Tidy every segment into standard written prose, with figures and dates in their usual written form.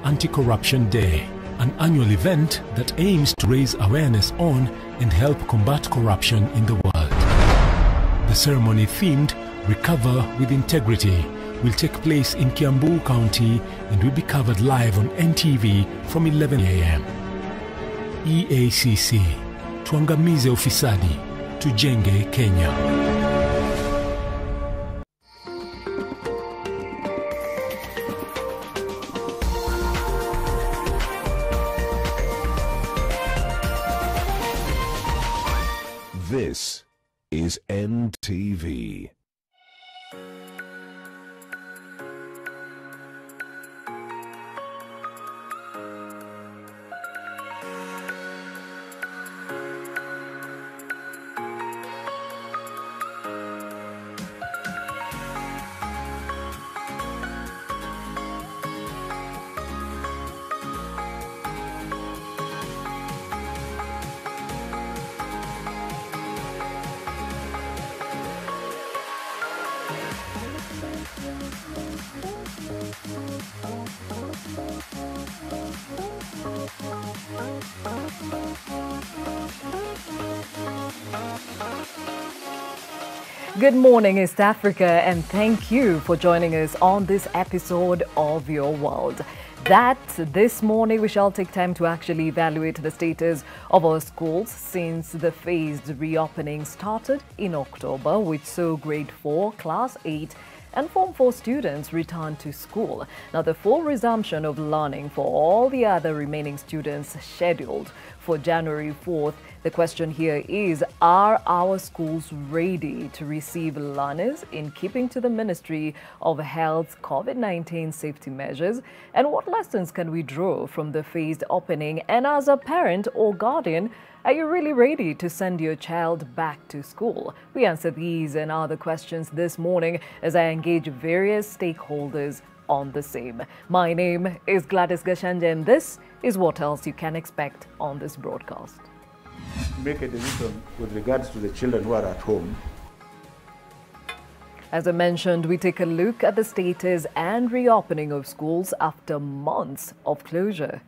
Anti-Corruption Day, an annual event that aims to raise awareness on and help combat corruption in the world. The ceremony themed Recover with Integrity will take place in Kiambu County and will be covered live on NTV from 11 a.m. EACC, tuangamize ufisadi, tujenge Kenya. This is NTV. Good morning, East Africa, and thank you for joining us on this episode of Your World. This morning we shall take time to actually evaluate the status of our schools since the phased reopening started in October, which saw grade 4, class 8 and Form 4 students return to school. Now, the full resumption of learning for all the other remaining students scheduled for January 4th. The question here is, are our schools ready to receive learners in keeping to the Ministry of Health's COVID-19 safety measures? And what lessons can we draw from the phased opening? And as a parent or guardian, are you really ready to send your child back to school? We answer these and other questions this morning as I engage various stakeholders on the same. My name is Gladys Gachanja, and this is what else you can expect on this broadcast. Make a decision with regards to the children who are at home. As I mentioned, we take a look at the status and reopening of schools after months of closure.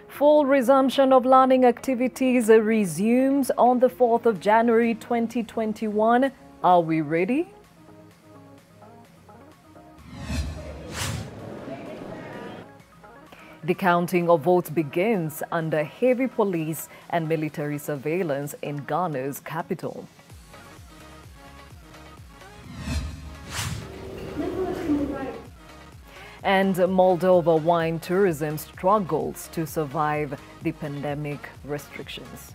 Full resumption of learning activities resumes on the 4th of January 2021. Are we ready? The counting of votes begins under heavy police and military surveillance in Ghana's capital. And Moldova wine tourism struggles to survive the pandemic restrictions.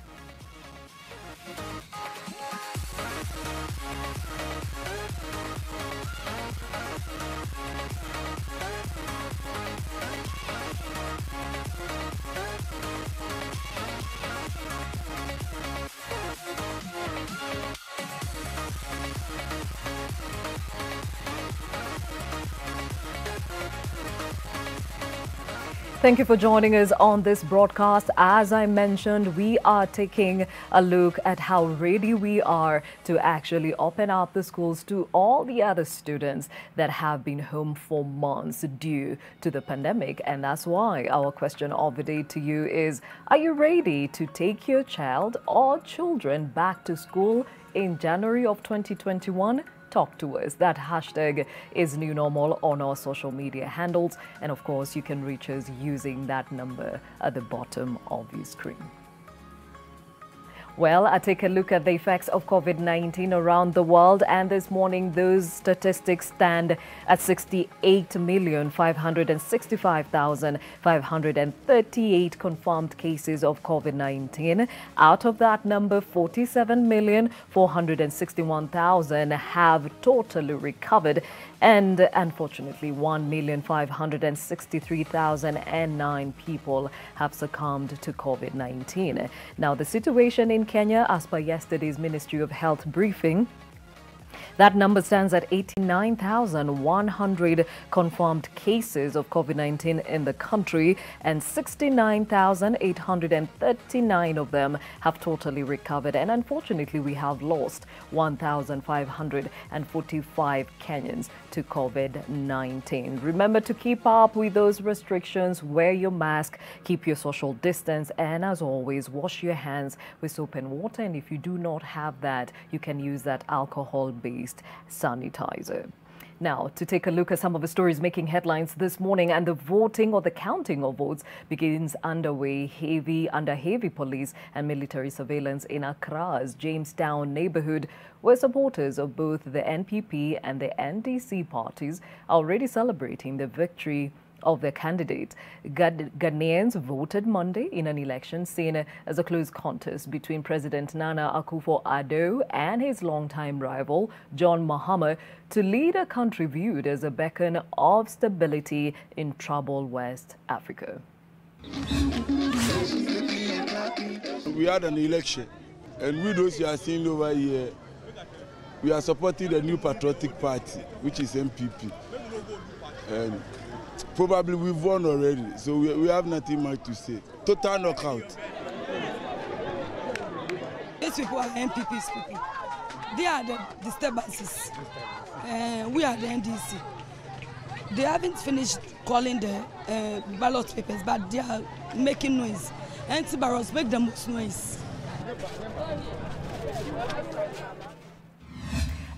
Thank you for joining us on this broadcast. As I mentioned, we are taking a look at how ready we are to actually open up the schools to all the other students that have been home for months due to the pandemic. And that's why our question of the day to you is, are you ready to take your child or children back to school in January of 2021? Talk to us. That hashtag is New Normal on our social media handles. And of course, you can reach us using that number at the bottom of your screen. Well, I take a look at the effects of COVID-19 around the world, and this morning those statistics stand at 68,565,538 confirmed cases of COVID-19. Out of that number, 47,461,000 have totally recovered, and unfortunately 1,563,009 people have succumbed to COVID-19. Now, the situation in Kenya, as per yesterday's Ministry of Health briefing, That number stands at 89,100 confirmed cases of COVID-19 in the country, and 69,839 of them have totally recovered. And unfortunately, we have lost 1,545 Kenyans to COVID-19. Remember to keep up with those restrictions, wear your mask, keep your social distance, and as always, wash your hands with soap and water. And if you do not have that, you can use that alcohol-based sanitizer. Now, to take a look at some of the stories making headlines this morning, and the voting or the counting of votes begins underway under heavy police and military surveillance in Accra's Jamestown neighborhood, where supporters of both the NPP and the NDC parties are already celebrating the victory of their candidate. Ghanaians voted Monday in an election seen as a close contest between President Nana Akufo-Addo and his longtime rival, John Mahama, to lead a country viewed as a beacon of stability in troubled West Africa. We had an election, and we those you are seeing over here, we are supporting the new patriotic party, which is NPP. And probably we've won already, so we have nothing much to say. Total knockout. These people are NPP's people. They are the disturbances. We are the NDC. They haven't finished calling the ballot papers, but they are making noise. Anti-barrels make the most noise.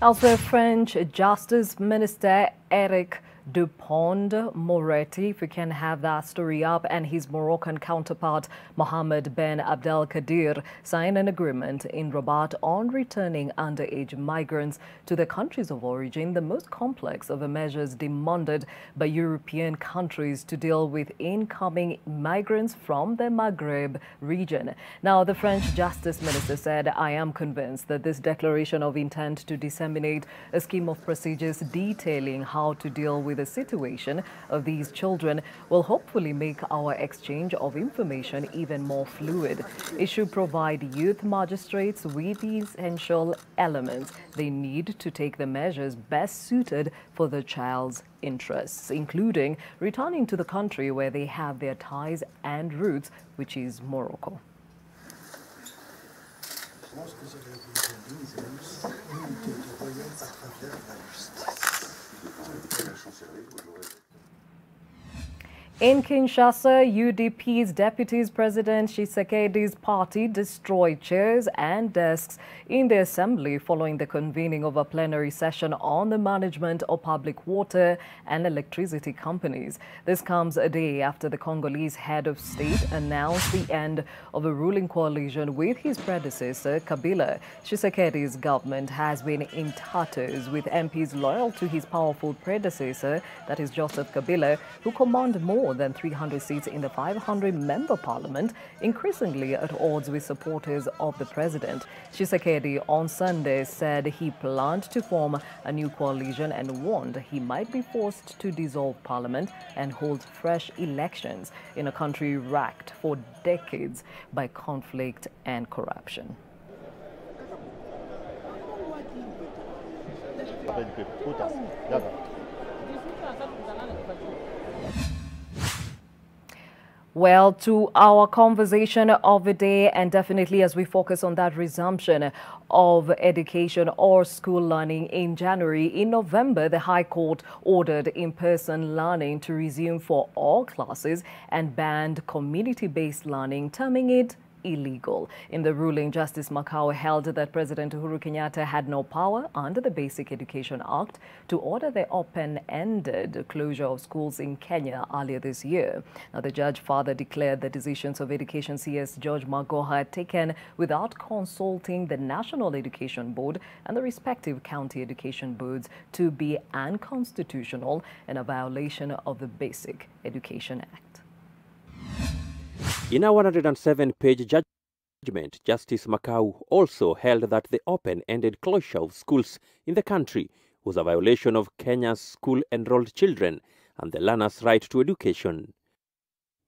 Elsewhere, French Justice Minister Eric Dupond-Moretti, if we can have that story up, and his Moroccan counterpart Mohammed Ben Abdelkader signed an agreement in Rabat on returning underage migrants to their countries of origin, the most complex of the measures demanded by European countries to deal with incoming migrants from the Maghreb region. Now, the French Justice Minister said, "I am convinced that this declaration of intent to disseminate a scheme of procedures detailing how to deal with the situation of these children will hopefully make our exchange of information even more fluid. It should provide youth magistrates with the essential elements they need to take the measures best suited for the child's interests, including returning to the country where they have their ties and roots, which is Morocco." In Kinshasa, UDP's Deputy President Tshisekedi's party destroyed chairs and desks in the assembly following the convening of a plenary session on the management of public water and electricity companies. This comes a day after the Congolese head of state announced the end of a ruling coalition with his predecessor, Kabila. Tshisekedi's government has been in tatters with MPs loyal to his powerful predecessor, that is Joseph Kabila, who command more than 300 seats in the 500-member parliament, increasingly at odds with supporters of the president. Tshisekedi on Sunday said he planned to form a new coalition and warned he might be forced to dissolve parliament and hold fresh elections in a country racked for decades by conflict and corruption. Well, to our conversation of the day, and definitely as we focus on that resumption of education or school learning in January. In November, the High Court ordered in-person learning to resume for all classes and banned community-based learning, terming it illegal. In the ruling, Justice Makau held that President Uhuru Kenyatta had no power under the Basic Education Act to order the open-ended closure of schools in Kenya earlier this year. Now, the judge further declared the decisions of Education CS George Magoha taken without consulting the National Education Board and the respective county education boards to be unconstitutional and a violation of the Basic Education Act. In a 107-page judgment, Justice Makau also held that the open-ended closure of schools in the country was a violation of Kenya's school-enrolled children and the learners' right to education.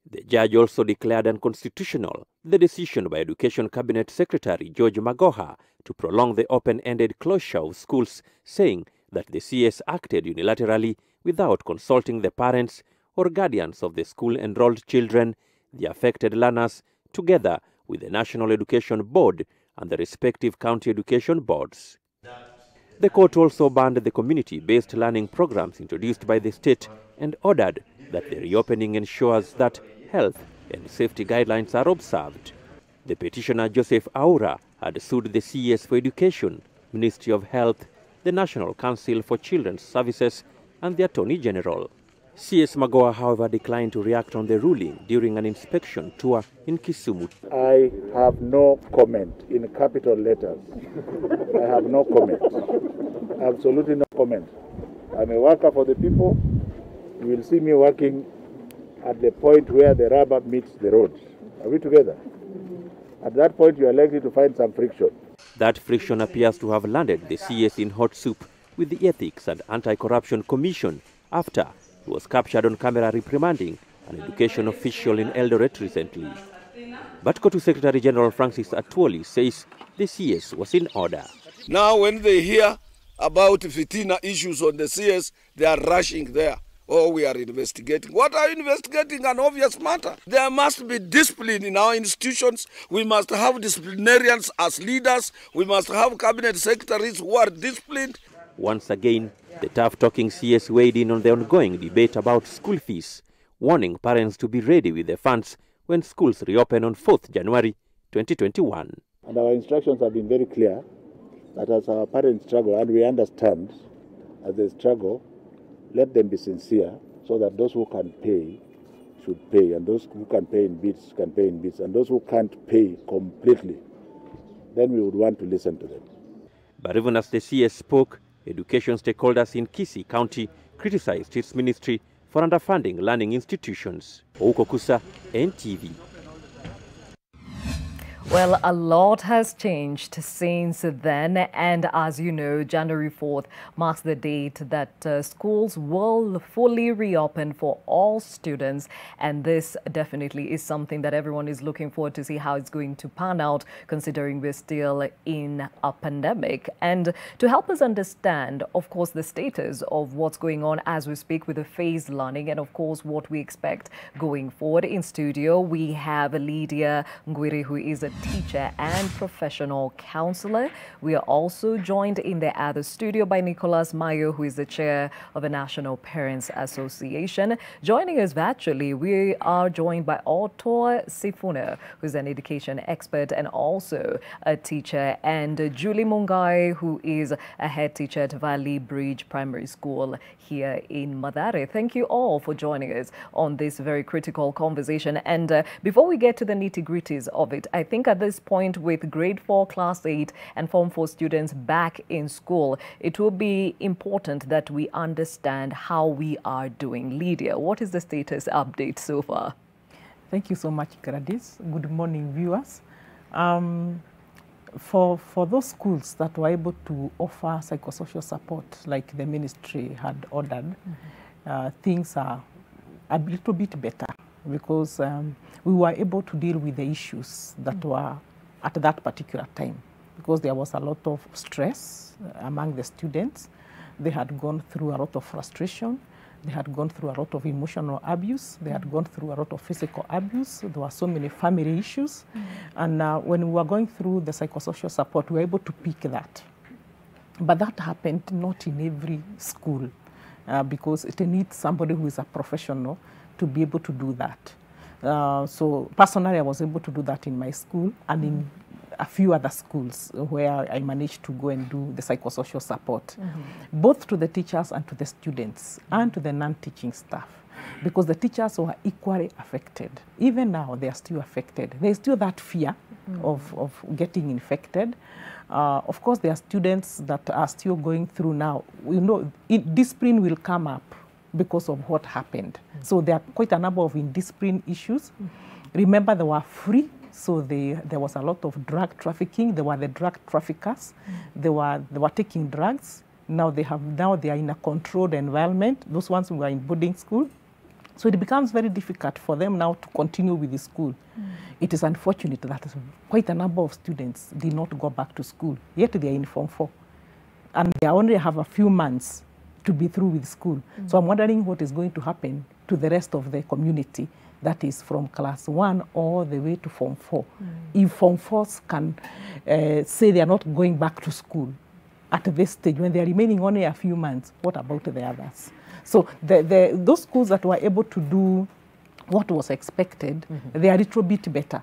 The judge also declared unconstitutional the decision by Education Cabinet Secretary George Magoha to prolong the open-ended closure of schools, saying that the CS acted unilaterally without consulting the parents or guardians of the school-enrolled children, the affected learners, together with the National Education Board and the respective county education boards. The court also banned the community-based learning programs introduced by the state and ordered that the reopening ensures that health and safety guidelines are observed. The petitioner Joseph Aura had sued the CS for Education, Ministry of Health, the National Council for Children's Services, and the Attorney General. CS Magoha, however, declined to react on the ruling during an inspection tour in Kisumu. I have no comment, in capital letters. I have no comment. Absolutely no comment. I'm a worker for the people. You will see me working at the point where the rubber meets the road. Are we together? At that point, you are likely to find some friction. That friction appears to have landed the CS in hot soup with the Ethics and Anti-Corruption Commission after he was captured on camera reprimanding an education official in Eldoret recently. But Kotu Secretary General Francis Atwoli says the CS was in order. Now when they hear about fitina issues on the CS, they are rushing there. Oh, we are investigating. What are you investigating? An obvious matter. There must be discipline in our institutions. We must have disciplinarians as leaders. We must have cabinet secretaries who are disciplined. Once again, the tough-talking CS weighed in on the ongoing debate about school fees, warning parents to be ready with the funds when schools reopen on 4th January 2021. And our instructions have been very clear that as our parents struggle, and we understand as they struggle, let them be sincere so that those who can pay should pay, and those who can pay in bits can pay in bits, and those who can't pay completely, then we would want to listen to them. But even as the CS spoke, education stakeholders in Kisii County criticized its ministry for underfunding learning institutions. Ouko Kusa, NTV. Well, a lot has changed since then, and as you know, January 4th marks the date that schools will fully reopen for all students, and this definitely is something that everyone is looking forward to see how it's going to pan out, considering we're still in a pandemic. And to help us understand, of course, the status of what's going on as we speak with the phased learning, and of course what we expect going forward, in studio we have Lydia Ngwiri, who is a teacher and professional counselor. We are also joined in the other studio by Nicholas Mayo, who is the chair of the National Parents Association. Joining us virtually, we are joined by Otto Sifuna, who is an education expert and also a teacher, and Julie Mungai, who is a head teacher at Valley Bridge Primary School here in Mathare. Thank you all for joining us on this very critical conversation. And before we get to the nitty-gritties of it, I think at this point, with grade 4, class 8 and form 4 students back in school, it will be important that we understand how we are doing. Lydia, what is the status update so far? Thank you so much, Gladys. Good morning, viewers. For those schools that were able to offer psychosocial support, like the ministry had ordered, things are a little bit better, because we were able to deal with the issues that were at that particular time, because there was a lot of stress among the students. They had gone through a lot of frustration. They had gone through a lot of emotional abuse. They had gone through a lot of physical abuse. There were so many family issues. And when we were going through the psychosocial support, we were able to pick that. But that happened not in every school, because it needs somebody who is a professional to be able to do that. So personally, I was able to do that in my school and in a few other schools where I managed to go and do the psychosocial support, both to the teachers and to the students and to the non-teaching staff, because the teachers were equally affected. Even now, they are still affected. There's still that fear of getting infected. Of course, there are students that are still going through now. You know, discipline will come up because of what happened. So there are quite a number of indiscipline issues. Remember, they were free, so there was a lot of drug trafficking. There were the drug traffickers. They were taking drugs. Now they are in a controlled environment. Those ones who were in boarding school. So it becomes very difficult for them now to continue with the school. It is unfortunate that quite a number of students did not go back to school, yet they are in Form 4. And they only have a few months to be through with school. So I'm wondering what is going to happen to the rest of the community, that is from class 1 all the way to Form 4. If Form 4s can say they are not going back to school at this stage, when they are remaining only a few months, what about the others? So those schools that were able to do what was expected, they are a little bit better.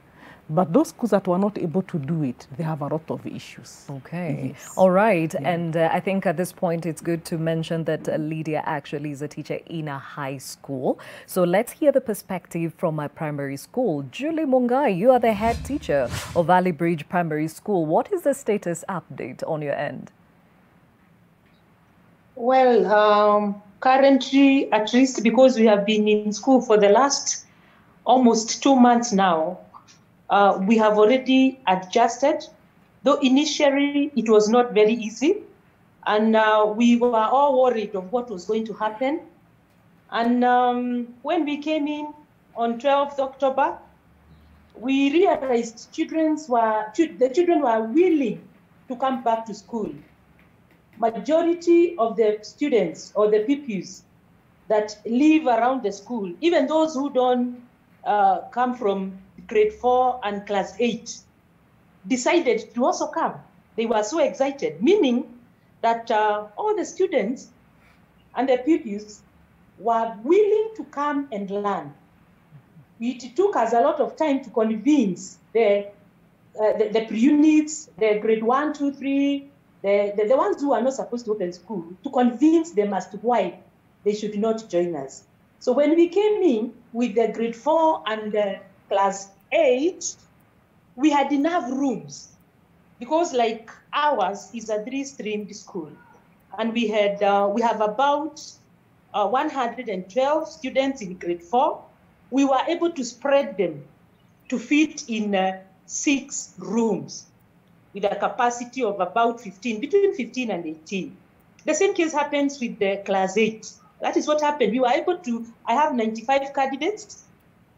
But those schools that were not able to do it, they have a lot of issues. Okay. Yes. All right. Yeah. And I think at this point, it's good to mention that Lydia actually is a teacher in a high school. So let's hear the perspective from my primary school. Julie Mungai, you are the head teacher of Valley Bridge Primary School. What is the status update on your end? Well, currently, at least because we have been in school for the last almost 2 months now, we have already adjusted, though initially it was not very easy. And we were all worried of what was going to happen. And when we came in on 12th October, we realized the children were willing to come back to school. Majority of the students or the pupils that live around the school, even those who don't come from grade 4 and class 8, decided to also come. They were so excited, meaning that all the students and the pupils were willing to come and learn. It took us a lot of time to convince the pre-units, the grade 1, 2, 3, the ones who are not supposed to open school, to convince them as to why they should not join us. So when we came in with the grade 4 and class 8, we had enough rooms because like ours is a 3-streamed school. And we have about 112 students in grade 4. We were able to spread them to fit in 6 rooms with a capacity of about between 15 and 18. The same case happens with the class 8. That is what happened. We were able I have 95 candidates,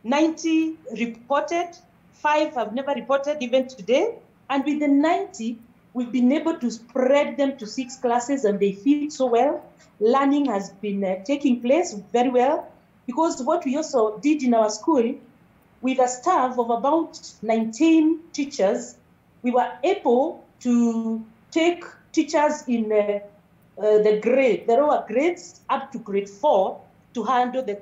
90 reported, 5 have never reported even today. And with the 90, we've been able to spread them to 6 classes and they fit so well. Learning has been taking place very well because what we also did in our school, with a staff of about 19 teachers, we were able to take teachers in the lower grades up to grade 4 to handle the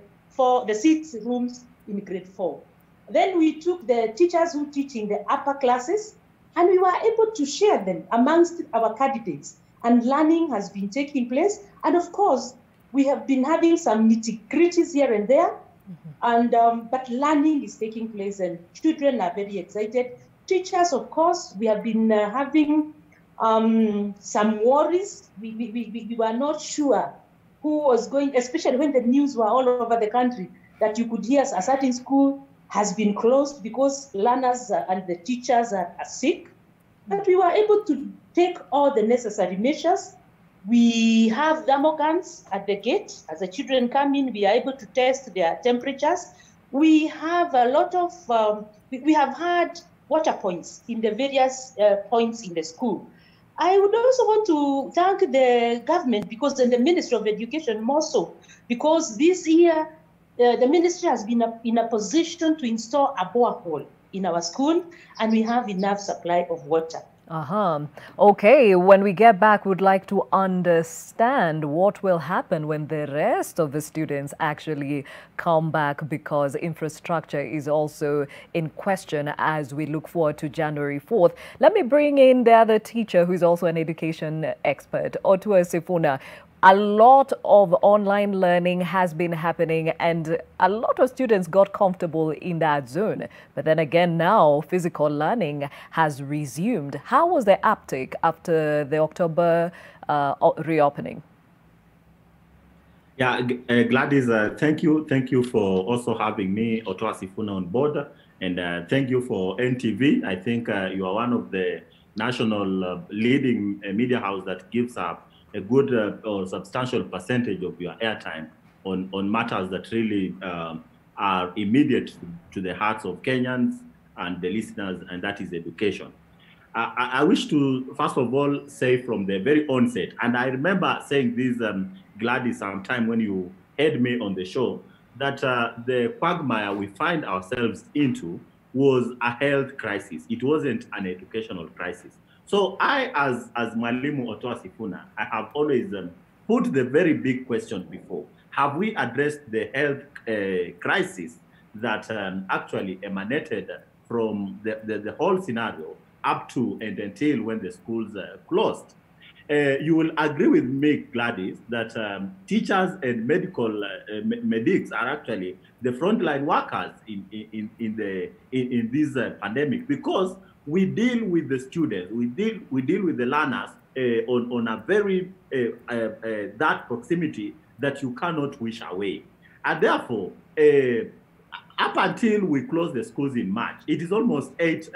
6 rooms in grade 4. Then we took the teachers who teach in the upper classes and we were able to share them amongst our candidates. And learning has been taking place. And of course, we have been having some nitty-gritties here and there. But learning is taking place and children are very excited. Teachers, of course, we have been having some worries. We were not sure who was going, especially when the news were all over the country, that you could hear a certain school has been closed because learners and the teachers are sick. But we were able to take all the necessary measures. We have thermogans at the gate. As the children come in, we are able to test their temperatures. We have a lot of, we have had water points in the various points in the school. I would also want to thank the government because and the Ministry of Education more so, because this year the ministry has been in a position to install a borehole in our school and we have enough supply of water. Okay, when we get back, we'd like to understand what will happen when the rest of the students actually come back because infrastructure is also in question as we look forward to January 4th. Let me bring in the other teacher who's also an education expert, Otua Sifuna. A lot of online learning has been happening and a lot of students got comfortable in that zone. But then again, now physical learning has resumed. How was the uptake after the October reopening? Yeah, Gladys, thank you. Thank you for also having me, Otoa Sifuna, on board. And thank you for NTV. I think you are one of the national leading media house that gives up a good or substantial percentage of your airtime on matters that really are immediate to the hearts of Kenyans and the listeners, and that is education. I wish to, first of all, say from the very onset, and I remember saying this, Gladys, sometime when you had me on the show, that the quagmire we find ourselves into was a health crisis. It wasn't an educational crisis. So I, as Mwalimu Otoa Sifuna, I have always put the very big question before. Have we addressed the health crisis that actually emanated from the whole scenario up to and until when the schools closed? You will agree with me, Gladys, that teachers and medics are actually the frontline workers in this pandemic, because we deal with the students, we deal with the learners on a very that proximity that you cannot wish away, and therefore. Up until we close the schools in March, it is almost eight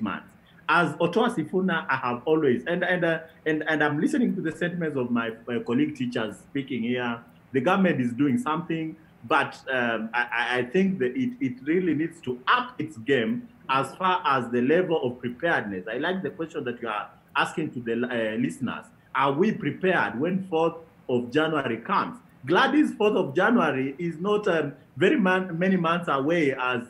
months. As Otoa Sifuna, I have always, and I'm listening to the sentiments of my colleague teachers speaking here. The government is doing something, but I think that it really needs to up its game as far as the level of preparedness. I like the question that you are asking to the listeners. Are we prepared when 4th of January comes? Gladys, 4th of January is not very many months away as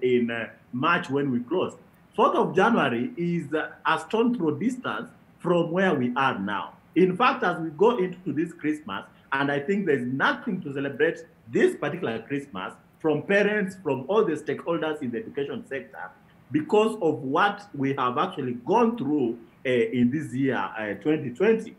in March when we closed. 4th of January is a stone throw distance from where we are now. In fact, as we go into this Christmas, and I think there's nothing to celebrate this particular Christmas from parents, from all the stakeholders in the education sector, because of what we have actually gone through in this year, 2020.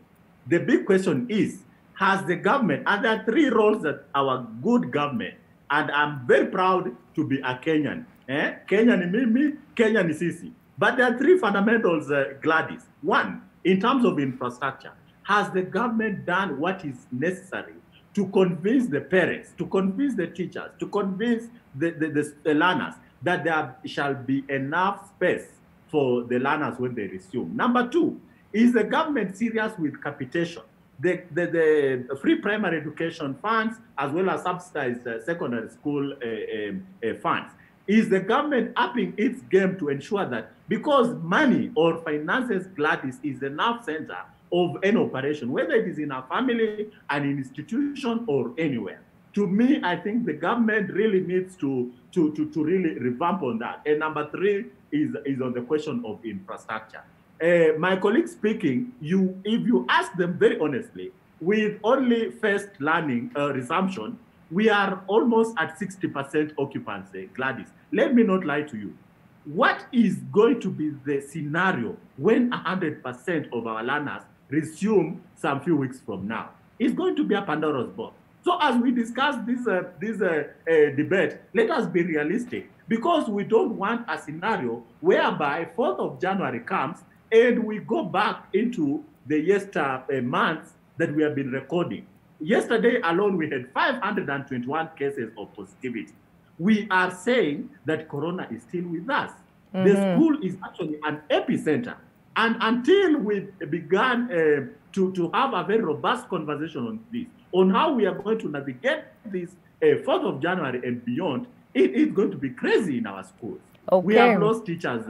The big question is, has the government, and there are 3 roles that our good government, and I'm very proud to be a Kenyan. Kenyan Mimi, Kenyan Sisi. But there are 3 fundamentals, Gladys. 1, in terms of infrastructure, has the government done what is necessary to convince the parents, to convince the teachers, to convince the learners that there shall be enough space for the learners when they resume? Number 2, is the government serious with capitation? The free primary education funds, as well as subsidized secondary school funds. Is the government upping its game to ensure that, because money or finances, Gladys, is enough center of an operation, whether it is in a family, an institution, or anywhere? To me, I think the government really needs to really revamp on that. And number 3 is on the question of infrastructure. My colleague speaking, if you ask them very honestly, with only first learning resumption, we are almost at 60% occupancy, Gladys. Let me not lie to you. What is going to be the scenario when 100% of our learners resume some few weeks from now? It's going to be a Pandora's box. So as we discuss this debate, let us be realistic, because we don't want a scenario whereby 4th of January comes and we go back into the months that we have been recording. Yesterday alone, we had 521 cases of positivity. We are saying that Corona is still with us. Mm-hmm. The school is actually an epicenter. And until we began to have a very robust conversation on this, on how we are going to navigate this 4th of January and beyond, it is going to be crazy in our schools. Okay. We have lost teachers,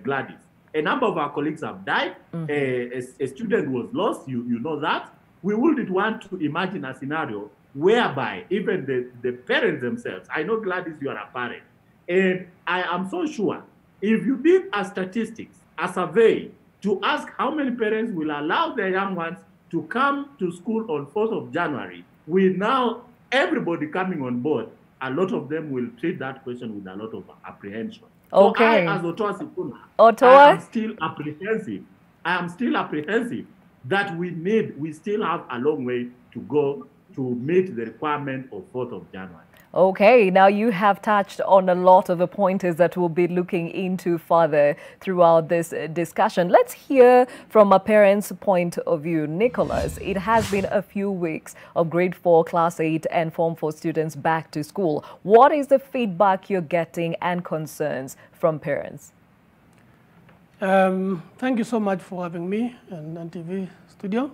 Gladys. A number of our colleagues have died. Mm-hmm. A student was lost, you know that. We wouldn't want to imagine a scenario whereby even the parents themselves, I know, Gladys, you are a parent, and I am so sure if you did a statistics, a survey to ask how many parents will allow their young ones to come to school on 4th of January, with now everybody coming on board, a lot of them will treat that question with a lot of apprehension. Okay. So I, as Otoa Sifuna, I am still apprehensive. I am still apprehensive that we still have a long way to go to meet the requirement of 4th of January. Okay, now you have touched on a lot of the pointers that we'll be looking into further throughout this discussion. Let's hear from a parent's point of view. Nicholas, it has been a few weeks of grade 4, class 8 and form 4 students back to school. What is the feedback you're getting and concerns from parents? Thank you so much for having me in NTV studio.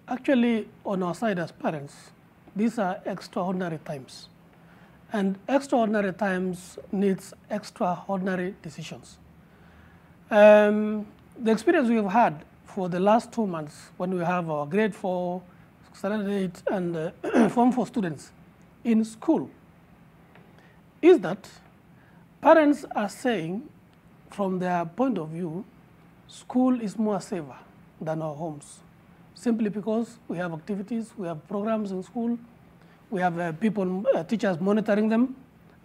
Actually, on our side as parents, These are extraordinary times. And extraordinary times needs extraordinary decisions. The experience we have had for the last 2 months, when we have our grade 4, standard 8, and Form 4 students in school, is that parents are saying, from their point of view, school is more safer than our homes, simply because we have activities, we have programs in school, we have teachers monitoring them,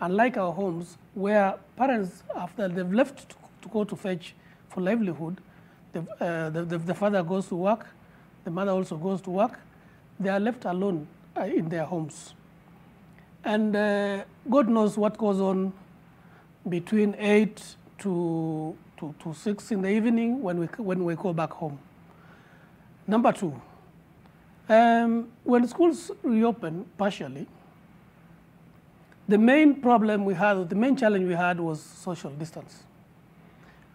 unlike our homes, where parents, after they've left to go to fetch for livelihood, the father goes to work, the mother also goes to work, they are left alone in their homes. And God knows what goes on between 8 to 6 in the evening when we go back home. Number 2, when schools reopen partially, the main problem we had, the main challenge we had was social distance.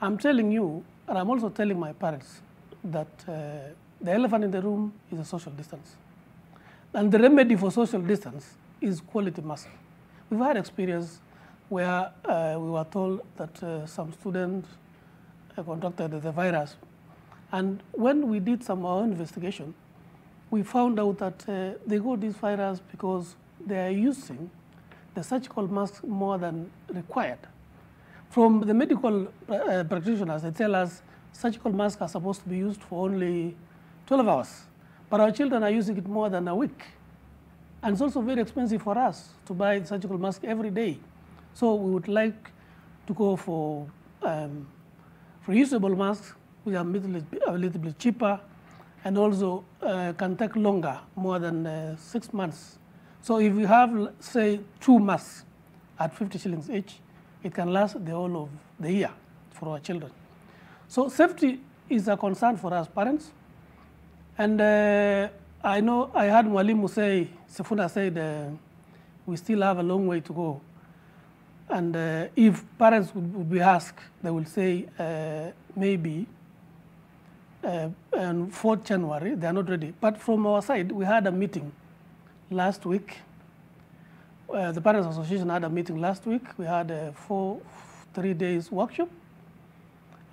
I'm telling you, and I'm also telling my parents, that the elephant in the room is a social distance. And the remedy for social distance is quality mask. We've had experience where we were told that some students contracted the virus. And when we did some our own investigation, we found out that they got this virus because they are using the surgical mask more than required. From the medical practitioners, they tell us surgical masks are supposed to be used for only 12 hours, but our children are using it more than a week. And it's also very expensive for us to buy surgical mask every day. So we would like to go for reusable masks, which are a little bit cheaper, and also can take longer, more than 6 months. So if we have, say, 2 masks at 50 shillings each, it can last the whole of the year for our children. So safety is a concern for us parents. And I know I heard Mwalimu say, Sifuna said, we still have a long way to go. And if parents would be asked, they will say maybe on 4th January, they are not ready. But from our side, we had a meeting last week. The Parents Association had a meeting last week. We had a 3 days workshop.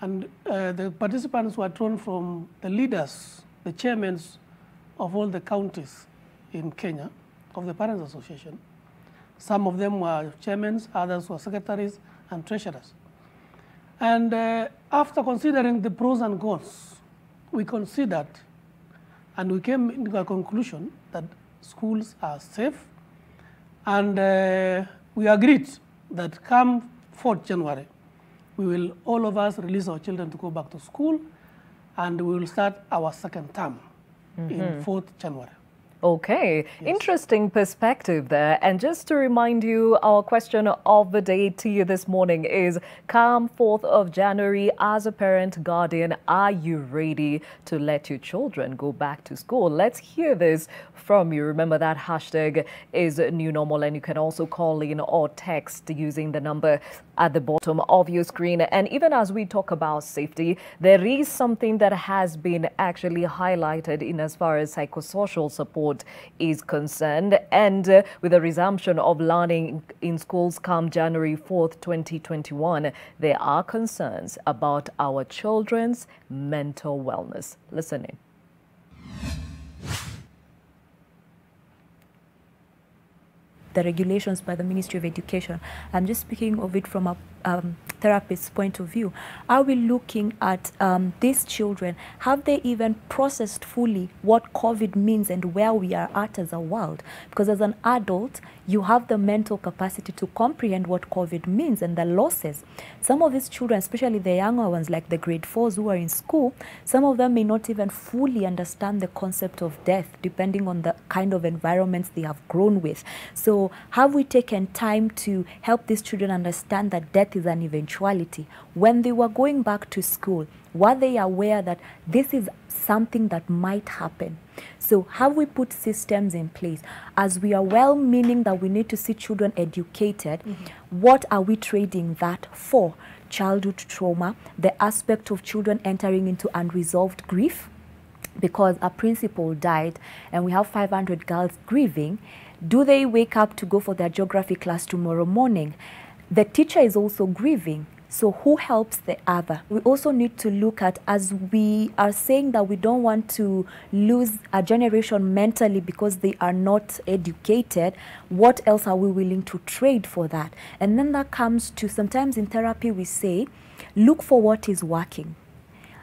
And the participants were drawn from the leaders, the chairmen of all the counties in Kenya, of the Parents Association. Some of them were chairmen, others were secretaries and treasurers. And after considering the pros and cons, we considered and we came into a conclusion that schools are safe. And we agreed that come 4th January, we will all of us release our children to go back to school, and we will start our 2nd term in 4th January. Okay, Yes. Interesting perspective there. And just to remind you, our question of the day to you this morning is, come 4th of January, as a parent guardian, are you ready to let your children go back to school? Let's hear this from you. Remember that hashtag is new normal, and you can also call in or text using the number at the bottom of your screen. And even as we talk about safety, there is something that has been actually highlighted in as far as psychosocial support is concerned. And with the resumption of learning in schools come January 4th, 2021, there are concerns about our children's mental wellness. Listen in. The regulations by the Ministry of Education. I'm just speaking of it from a therapist's point of view. Are we looking at these children? Have they even processed fully what COVID means and where we are at as a world? Because as an adult, you have the mental capacity to comprehend what COVID means and the losses. Some of these children, especially the younger ones, like the grade 4s who are in school, some of them may not even fully understand the concept of death, depending on the kind of environments they have grown with. So have we taken time to help these children understand that death is an eventuality? When they were going back to school, were they aware that this is something that might happen? So have we put systems in place? As we are well-meaning that we need to see children educated, what are we trading that for? Childhood trauma, the aspect of children entering into unresolved grief, because a principal died and we have 500 girls grieving, do they wake up to go for their geography class tomorrow morning? The teacher is also grieving. So who helps the other? We also need to look at, as we are saying that we don't want to lose a generation mentally because they are not educated, what else are we willing to trade for that? And then that comes to, sometimes in therapy we say, look for what is working.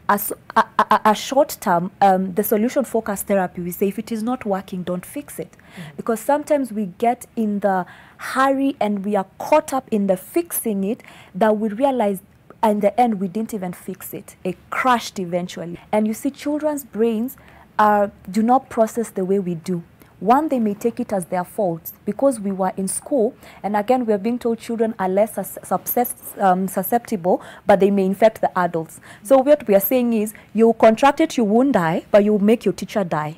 A short term, the solution focused therapy, we say if it is not working, don't fix it. Because sometimes we get in the hurry and we are caught up in the fixing it that we realize in the end we didn't even fix it. It crashed eventually. And you see, children's brains do not process the way we do. One, they may take it as their fault because we were in school, and again, we are being told children are less susceptible, but they may infect the adults. So what we are saying is, you contract it, you won't die, but you make your teacher die.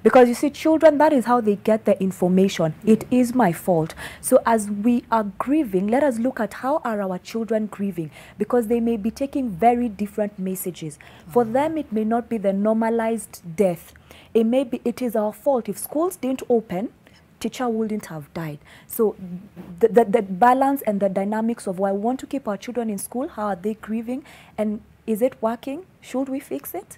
Because you see, children, that is how they get the information. It is my fault. So as we are grieving, let us look at how are our children grieving, because they may be taking very different messages. For them, it may not be the normalized death. It may be, it is our fault. If schools didn't open, teacher wouldn't have died. So the balance and the dynamics of why we want to keep our children in school, how are they grieving, and is it working? Should we fix it?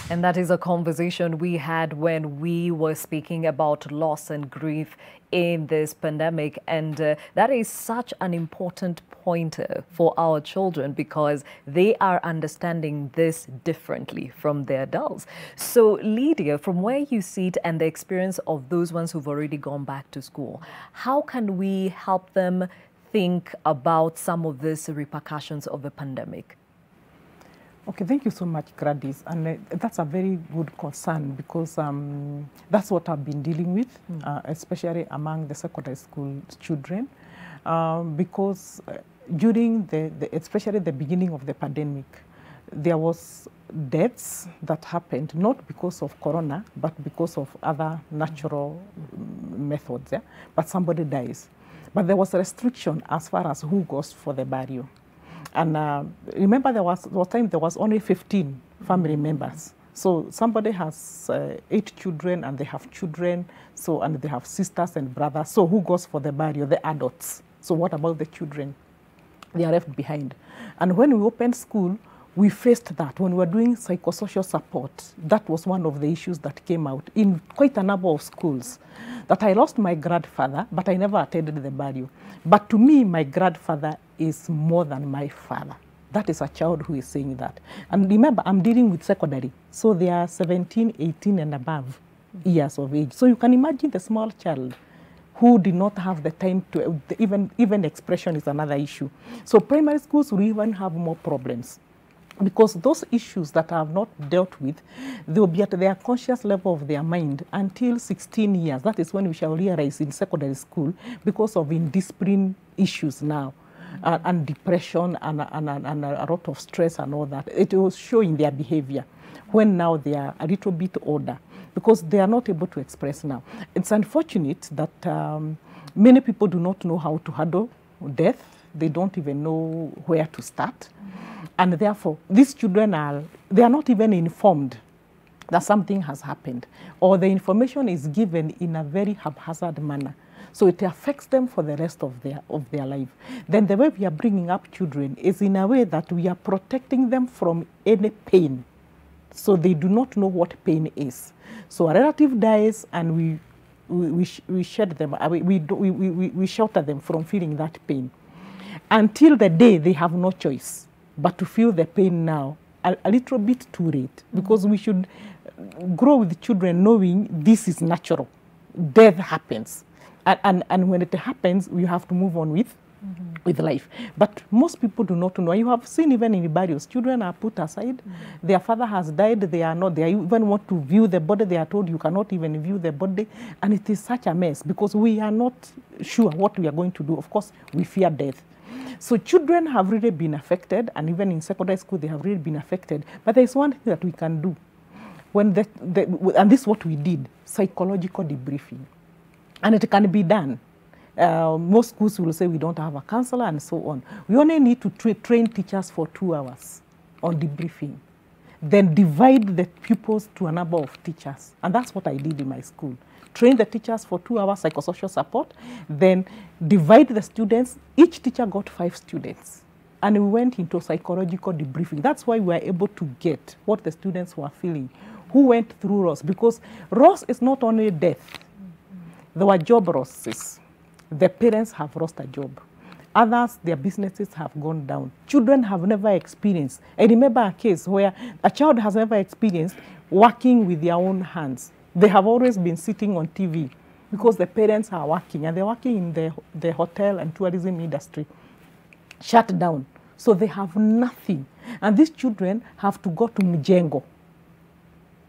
And that is a conversation we had when we were speaking about loss and grief in this pandemic. And that is such an important pointer for our children because they are understanding this differently from their adults. So Lydia, from where you sit and the experience of those ones who've already gone back to school, how can we help them think about some of these repercussions of the pandemic? Okay, thank you so much, Gladys. And that's a very good concern because that's what I've been dealing with, especially among the secondary school children, because during especially the beginning of the pandemic, there was deaths that happened, not because of corona, but because of other natural methods, but somebody dies. But there was a restriction as far as who goes for the burial. And remember, there was only 15 family members. So somebody has 8 children, and they have children. So and they have sisters and brothers. So who goes for the burial? The adults. So what about the children? They are left behind. And when we opened school, we faced that. When we were doing psychosocial support, that was one of the issues that came out in quite a number of schools. That I lost my grandfather, but I never attended the burial. But to me, my grandfather is more than my father. That is a child who is saying that. And remember, I'm dealing with secondary. So they are 17, 18 and above years of age. So you can imagine the small child who did not have the time to, even expression is another issue. So primary schools will even have more problems. Because those issues that I have not dealt with, they will be at their conscious level of their mind until 16 years. That is when we shall realize in secondary school, because of indiscipline issues now, and depression and a lot of stress and all that, it will show in their behavior when now they are a little bit older, because they are not able to express now. It's unfortunate that many people do not know how to handle death. They don't even know where to start. And therefore, these children they are not even informed that something has happened, or the information is given in a very haphazard manner. So it affects them for the rest of their life. Then the way we are bringing up children is in a way that we are protecting them from any pain. So they do not know what pain is. So a relative dies and we shed them, we shelter them from feeling that pain. Until the day they have no choice but to feel the pain now, a little bit too late, because we should grow with children knowing this is natural. Death happens. And when it happens, we have to move on with life. But most people do not know. You have seen even in the burials, children are put aside. Their father has died. They even want to view the body. They are told you cannot even view the body. And it is such a mess because we are not sure what we are going to do. Of course, we fear death. So children have really been affected, and even in secondary school, they have really been affected. But there is one thing that we can do. And this is what we did, psychological debriefing. And it can be done. Most schools will say we don't have a counselor and so on. We only need to train teachers for 2 hours on debriefing. then divide the pupils to a number of teachers. And that's what I did in my school. Train the teachers for 2 hours psychosocial support, then divide the students. Each teacher got 5 students. And we went into psychological debriefing. That's why we were able to get what the students were feeling, who went through loss. Because loss is not only death. There were job losses. The parents have lost a job. Others, their businesses have gone down. Children have never experienced. I remember a case where a child has never experienced working with their own hands. They have always been sitting on TV because the parents are working, and they're working in the hotel and tourism industry, shut down. So they have nothing. And these children have to go to Mjengo.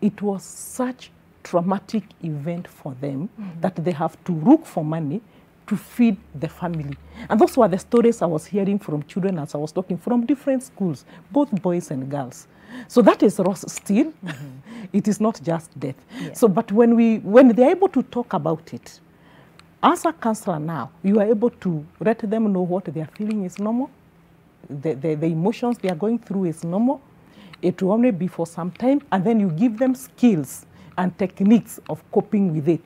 It was such a traumatic event for them that they have to look for money to feed the family. And those were the stories I was hearing from children as I was talking from different schools, both boys and girls. So that is loss still. It is not just death. Yeah. So, but when they're able to talk about it, as a counselor now, you are able to let them know what they are feeling is normal. The emotions they are going through is normal. It will only be for some time, and then you give them skills and techniques of coping with it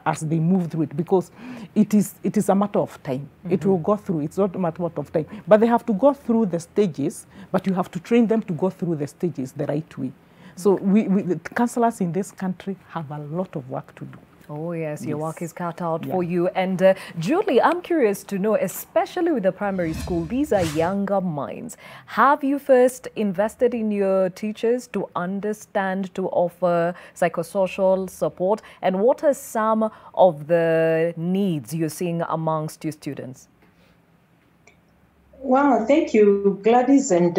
as they move through it, because it is a matter of time. It will go through. It's not a matter of time. But they have to go through the stages, but you have to train them to go through the stages the right way. So the counselors in this country have a lot of work to do. Oh, yes, your work is cut out for you. And Julie, I'm curious to know, especially with the primary school, these are younger minds. Have you first invested in your teachers to understand, to offer psychosocial support? And what are some of the needs you're seeing amongst your students? Wow, thank you, Gladys. And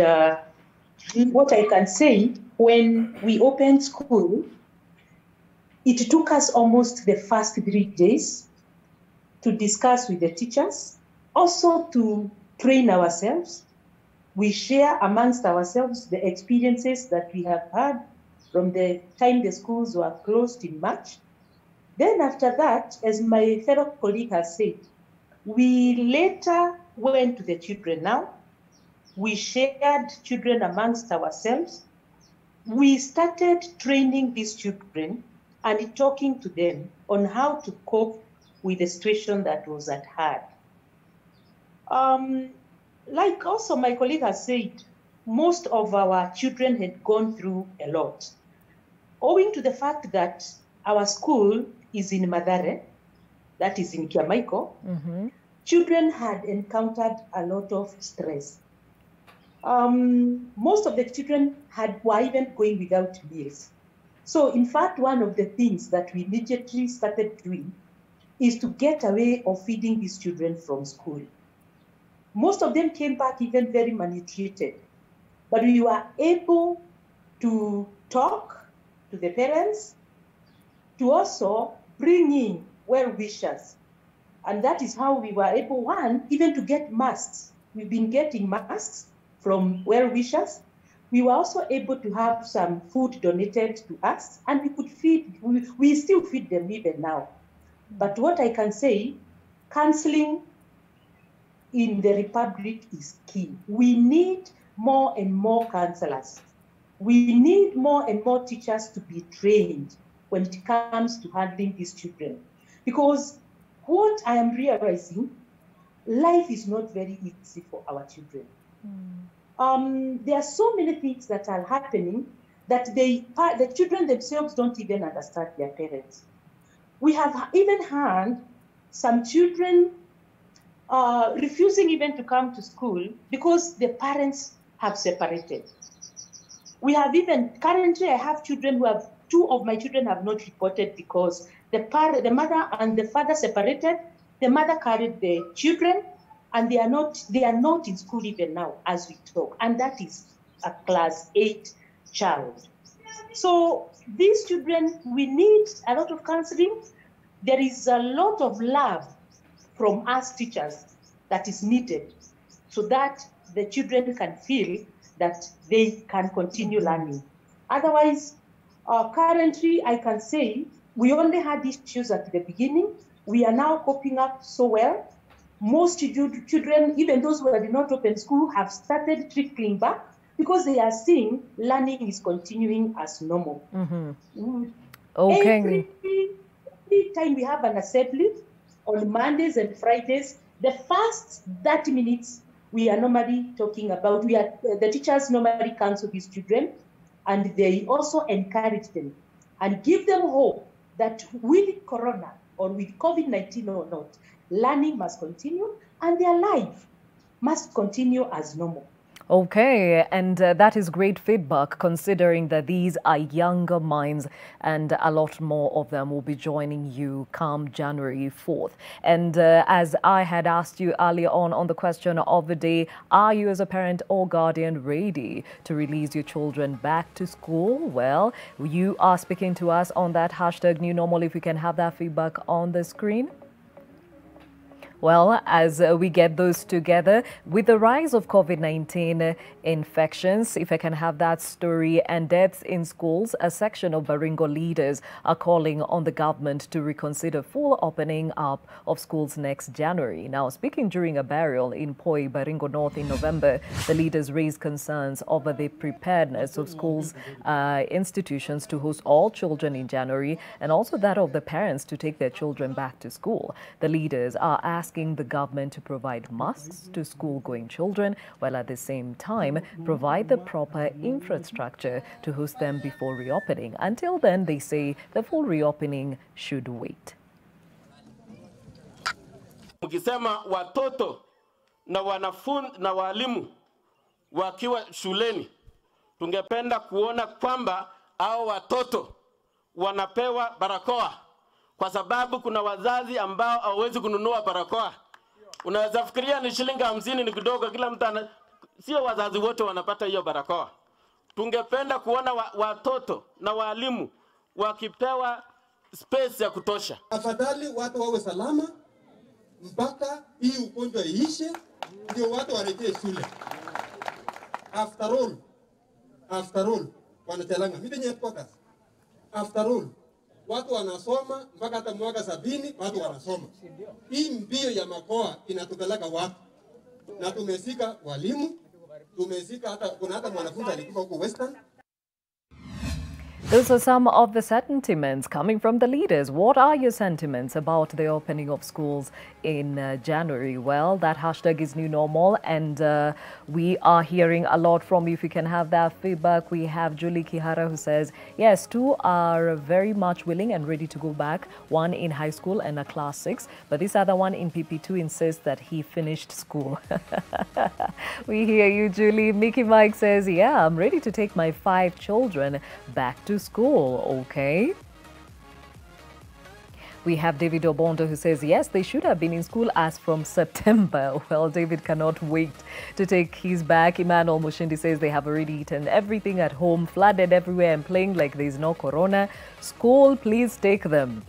what I can say, when we opened school, it took us almost the first 3 days to discuss with the teachers, also to train ourselves. We share amongst ourselves the experiences that we have had from the time the schools were closed in March. Then after that, as my fellow colleague has said, we later went to the children now. We shared children amongst ourselves. We started training these children and talking to them on how to cope with the situation that was at hand. Like also my colleague has said, most of our children had gone through a lot. Owing to the fact that our school is in Madare, that is in Kiamaiko, children had encountered a lot of stress. Most of the children were even going without meals. So in fact, one of the things that we immediately started doing is to get a way of feeding these children from school. Most of them came back even very malnutrited, but we were able to talk to the parents, to also bring in well-wishers. And that is how we were able, one, even to get masks. We've been getting masks from well-wishers. We were also able to have some food donated to us, and we could feed, we still feed them even now. But what I can say, counseling in the Republic is key. We need more and more counselors. We need more and more teachers to be trained when it comes to handling these children. Because what I am realizing, life is not very easy for our children. There are so many things that are happening that the children themselves don't even understand their parents. We have even had some children refusing even to come to school because the parents have separated. We have even, currently I have children who have, 2 of my children have not reported because the mother and the father separated. The mother carried the children, and they are not in school even now as we talk, and that is a class 8 child. So these children, we need a lot of counseling. There is a lot of love from us teachers that is needed so that the children can feel that they can continue learning. Otherwise, currently I can say we only had issues at the beginning. We are now coping up so well. Most children, even those who did not open school, have started trickling back because they are seeing learning is continuing as normal. Okay. Every time we have an assembly on Mondays and Fridays, the first 30 minutes we are normally talking about, the teachers normally counsel these children, and they also encourage them and give them hope that with Corona or with COVID-19 or not, learning must continue and their life must continue as normal. Okay, and that is great feedback considering that these are younger minds and a lot more of them will be joining you come January 4th. And as I had asked you earlier on the question of the day, are you as a parent or guardian ready to release your children back to school? Well, you are speaking to us on that hashtag New Normal. If we can have that feedback on the screen. Well, as we get those together, with the rise of COVID-19 infections, if I can have that story, and deaths in schools, a section of Baringo leaders are calling on the government to reconsider full opening up of schools next January. Now, speaking during a burial in Poi, Baringo North in November, the leaders raised concerns over the preparedness of schools, institutions to host all children in January, and also that of the parents to take their children back to school. The leaders are asking the government to provide masks to school-going children, while at the same time provide the proper infrastructure to host them before reopening. Until then, they say the full reopening should wait. Ukisema watoto na wanafunzi na walimu wakiwa shuleni, tungependa kuona kwamba hao watoto wanapewa barakoa. Kwa sababu kuna wazazi ambao hawezi kununua barakoa. Unaweza fikiria ni shilingi 50 ni kidogo, kila mtu sio wazazi wote wanapata hiyo barakoa. Tungependa kuona watoto na walimu wakipewa space ya kutosha. Afadhali watu wawe salama mpaka hii ugonjwa iishe, ndio watu warejee shule. After all, wanachalanga mimi headquarters. After all, watu wanasoma mpaka hata mwaka 70 watu wanasoma. Hii mbio ya makoa inatupeleka wapi? Na tumesika walimu, tumesika kuna hata mwanafunzi alikufa huko Western. Those are some of the sentiments coming from the leaders. What are your sentiments about the opening of schools in January? Well, that hashtag is New Normal, and we are hearing a lot from you. If you can have that feedback, we have Julie Kihara who says, yes, 2 are very much willing and ready to go back, 1 in high school and a class 6, but this other one in PP2 insists that he finished school. We hear you, Julie. Mickey Mike says, yeah, I'm ready to take my 5 children back to school. Okay. We have David Obondo who says, yes, they should have been in school as from September. Well, David cannot wait to take his back. Emmanuel Mushindi says they have already eaten everything at home, flooded everywhere and playing like there's no corona. School, please take them.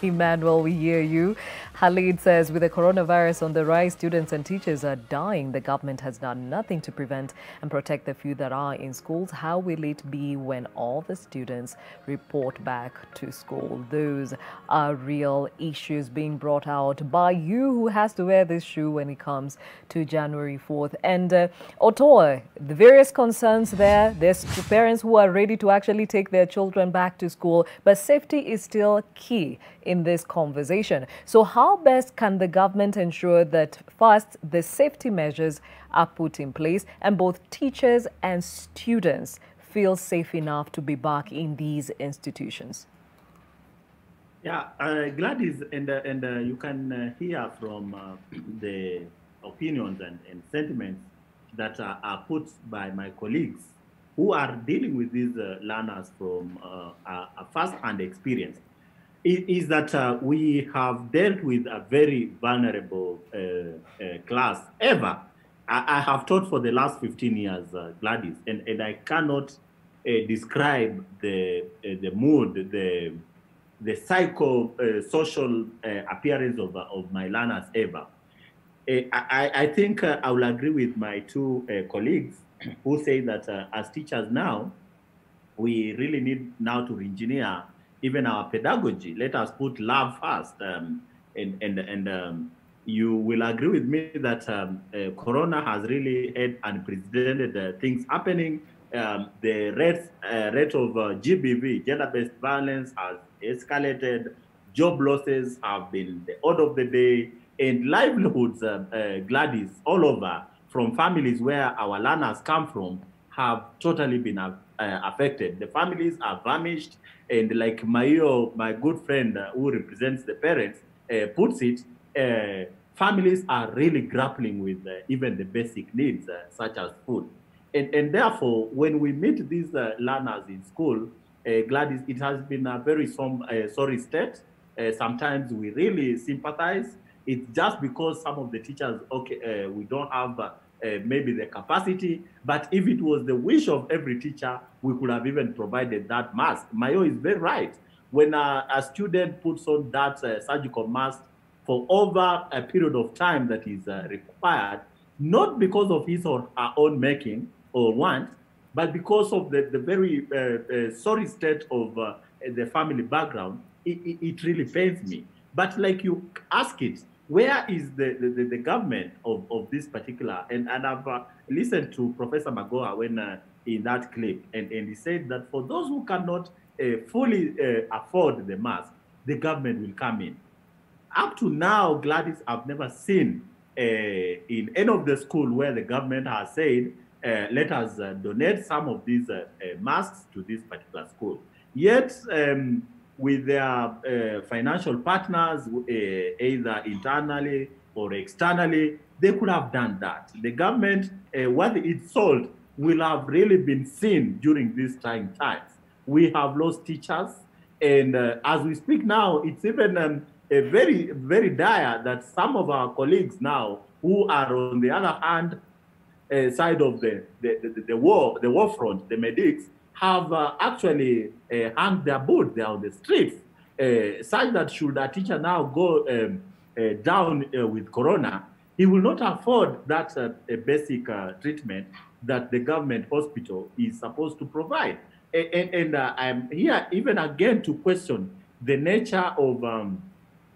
Emmanuel, we hear you. Khalid says, with the coronavirus on the rise, students and teachers are dying. The government has done nothing to prevent and protect the few that are in schools. How will it be when all the students report back to school? Those are real issues being brought out by you who has to wear this shoe when it comes to January 4th. And Otoa, the various concerns there, there's parents who are ready to actually take their children back to school, but safety is still key in this conversation. So how best can the government ensure that first the safety measures are put in place and both teachers and students feel safe enough to be back in these institutions? Yeah, Gladys, and you can hear from the opinions and sentiments that are put by my colleagues who are dealing with these learners from a first-hand experience. Is that we have dealt with a very vulnerable class ever. I have taught for the last 15 years, Gladys, and I cannot describe the mood, the psycho-social appearance of my learners ever. I think I will agree with my 2 colleagues who say that as teachers now, we really need now to engineer even our pedagogy. Let us put love first, you will agree with me that Corona has really had unprecedented things happening. The rate of GBV, gender-based violence, has escalated. Job losses have been the order of the day, and livelihoods, Gladys, all over from families where our learners come from have totally been affected. The families are vanished, and like Mayo, my good friend who represents the parents, puts it, families are really grappling with even the basic needs such as food. And therefore, when we meet these learners in school, Gladys, it has been a very sorry state. Sometimes we really sympathize. It's just because some of the teachers, okay, we don't have maybe the capacity, but if it was the wish of every teacher, we could have even provided that mask. Mayo is very right. When a student puts on that surgical mask for over a period of time that is required, not because of his or her own making or want, but because of the very sorry state of the family background, it really pains me. But like you ask it, where is the government of this particular? And I've listened to Professor Magoha when in that clip, and he said that for those who cannot fully afford the mask, the government will come in. Up to now, Gladys, I've never seen in any of the school where the government has said, let us donate some of these masks to this particular school. Yet, with their financial partners, either internally or externally, they could have done that. The government, what it sold, will have really been seen during these trying times. We have lost teachers, and as we speak now, it's even very, very dire that some of our colleagues now, who are on the other hand side of the war front, the medics, have actually hung their boot there on the streets, such that should a teacher now go down with corona, he will not afford that basic treatment that the government hospital is supposed to provide. And I'm here even again to question the nature of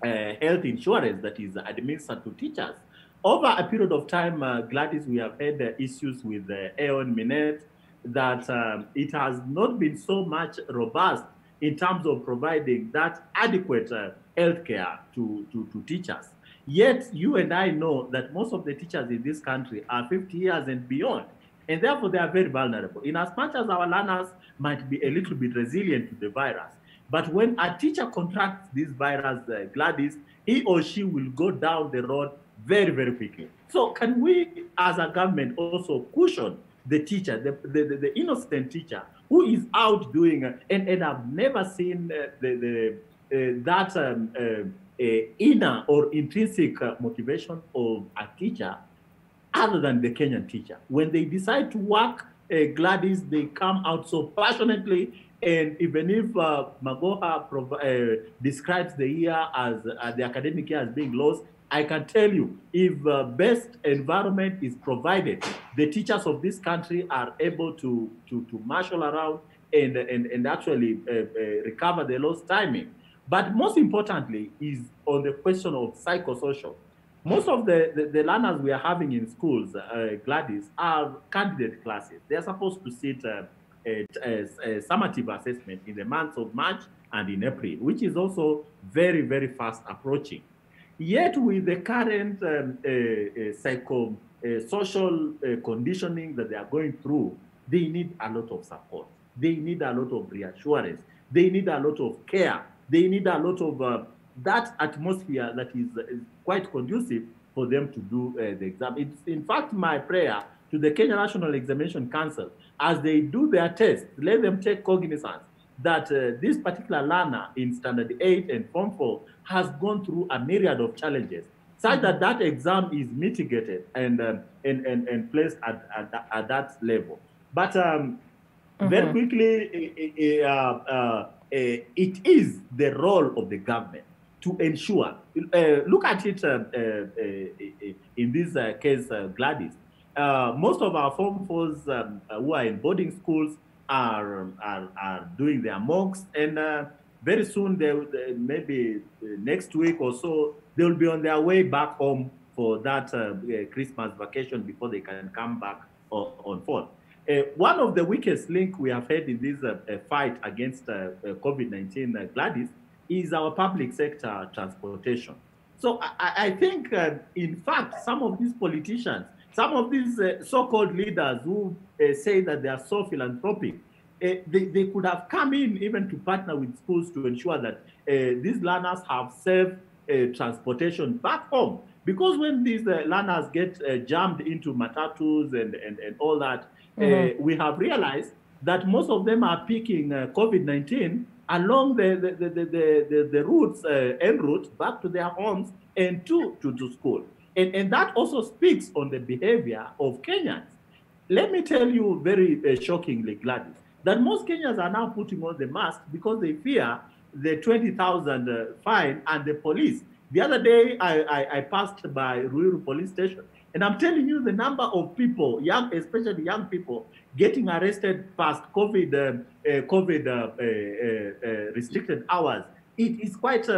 health insurance that is administered to teachers. Over a period of time, Gladys, we have had issues with Aeon Minet, that it has not been so much robust in terms of providing that adequate health care to teachers. Yet, you and I know that most of the teachers in this country are 50 years and beyond, and therefore they are very vulnerable. In as much as our learners might be a little bit resilient to the virus, but when a teacher contracts this virus, Gladys, he or she will go down the road very, very quickly. So can we, as a government, also cushion the teacher, the innocent teacher, who is out doing, and I've never seen that inner or intrinsic motivation of a teacher other than the Kenyan teacher. When they decide to work, Gladys, they come out so passionately. And even if Magoha describes the year as the academic year as being lost, I can tell you, if best environment is provided, the teachers of this country are able to marshal around and actually recover the lost timing. But most importantly is on the question of psychosocial. Most of the learners we are having in schools, Gladys, are candidate classes. They are supposed to sit a summative assessment in the months of March and in April, which is also very, very fast approaching. Yet with the current psychosocial conditioning that they are going through, they need a lot of support. They need a lot of reassurance. They need a lot of care. They need a lot of that atmosphere that is quite conducive for them to do the exam. It's in fact my prayer to the Kenya National Examination Council, as they do their test, let them take cognizance that this particular learner in Standard 8 and Form 4 has gone through a myriad of challenges, such that that exam is mitigated and placed at that level. But very quickly, it is the role of the government to ensure, look at it in this case, Gladys. Most of our Form 4s who are in boarding schools are doing their mocks, and very soon, maybe next week or so, they'll be on their way back home for that Christmas vacation before they can come back on 4th. One of the weakest link we have had in this fight against COVID-19, Gladys, is our public sector transportation. So I think, in fact, some of these politicians, some of these so-called leaders who say that they are so philanthropic, they could have come in even to partner with schools to ensure that these learners have safe transportation back home. Because when these learners get jammed into matatus and all that, we have realized that most of them are picking COVID-19 along the routes, en route back to their homes and to school. And that also speaks on the behavior of Kenyans. Let me tell you very shockingly, Gladys, that most Kenyans are now putting on the mask because they fear the 20,000 fine and the police. The other day, I passed by Ruiru police station, and I'm telling you the number of people, especially young people, getting arrested past COVID restricted hours. It is quite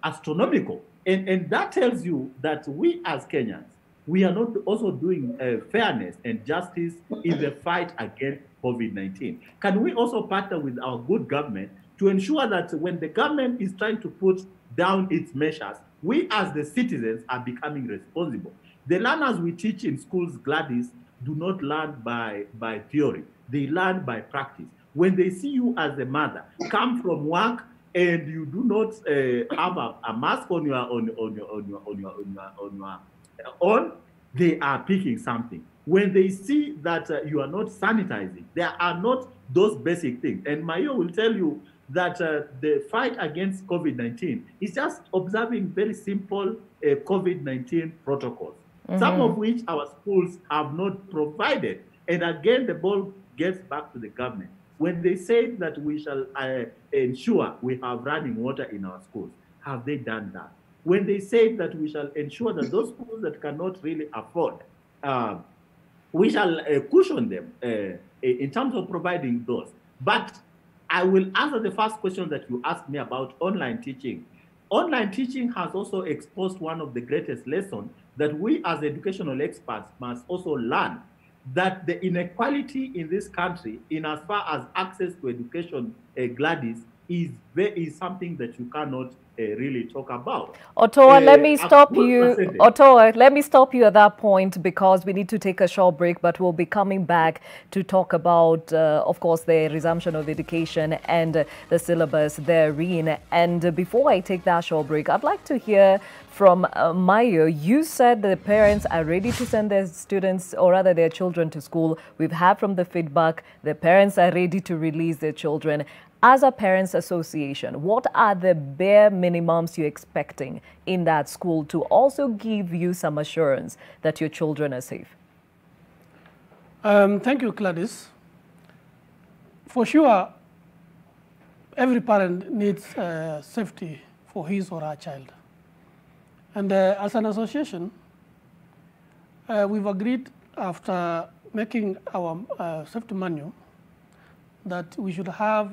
astronomical. And that tells you that we as Kenyans, we are not also doing fairness and justice in the fight against COVID-19. Can we also partner with our good government to ensure that when the government is trying to put down its measures, we as the citizens are becoming responsible? The learners we teach in schools, Gladys, do not learn by theory. They learn by practice. When they see you as a mother come from work and you do not have a mask on they are picking something. When they see that you are not sanitizing, there are not those basic things. And Mayo will tell you that the fight against COVID-19 is just observing very simple COVID-19 protocols, some of which our schools have not provided. And again, the ball gets back to the government. When they say that we shall ensure we have running water in our schools, have they done that? When they say that we shall ensure that those schools that cannot really afford, we shall cushion them in terms of providing those. But I will answer the first question that you asked me about online teaching. Online teaching has also exposed one of the greatest lessons that we as educational experts must also learn, that the inequality in this country, in as far as access to education, Gladys, is something that you cannot really talk about. Otoa, let me stop you. Otoa, let me stop you at that point because we need to take a short break, but we'll be coming back to talk about, of course, the resumption of education and the syllabus therein. And before I take that short break, I'd like to hear from Mayo. You said the parents are ready to send their students, or rather their children, to school. We've had from the feedback, the parents are ready to release their children. As a parents association, what are the bare minimums you're expecting in that school to also give you some assurance that your children are safe? Thank you, Gladys. For sure, every parent needs safety for his or her child. And as an association, we've agreed after making our safety manual that we should have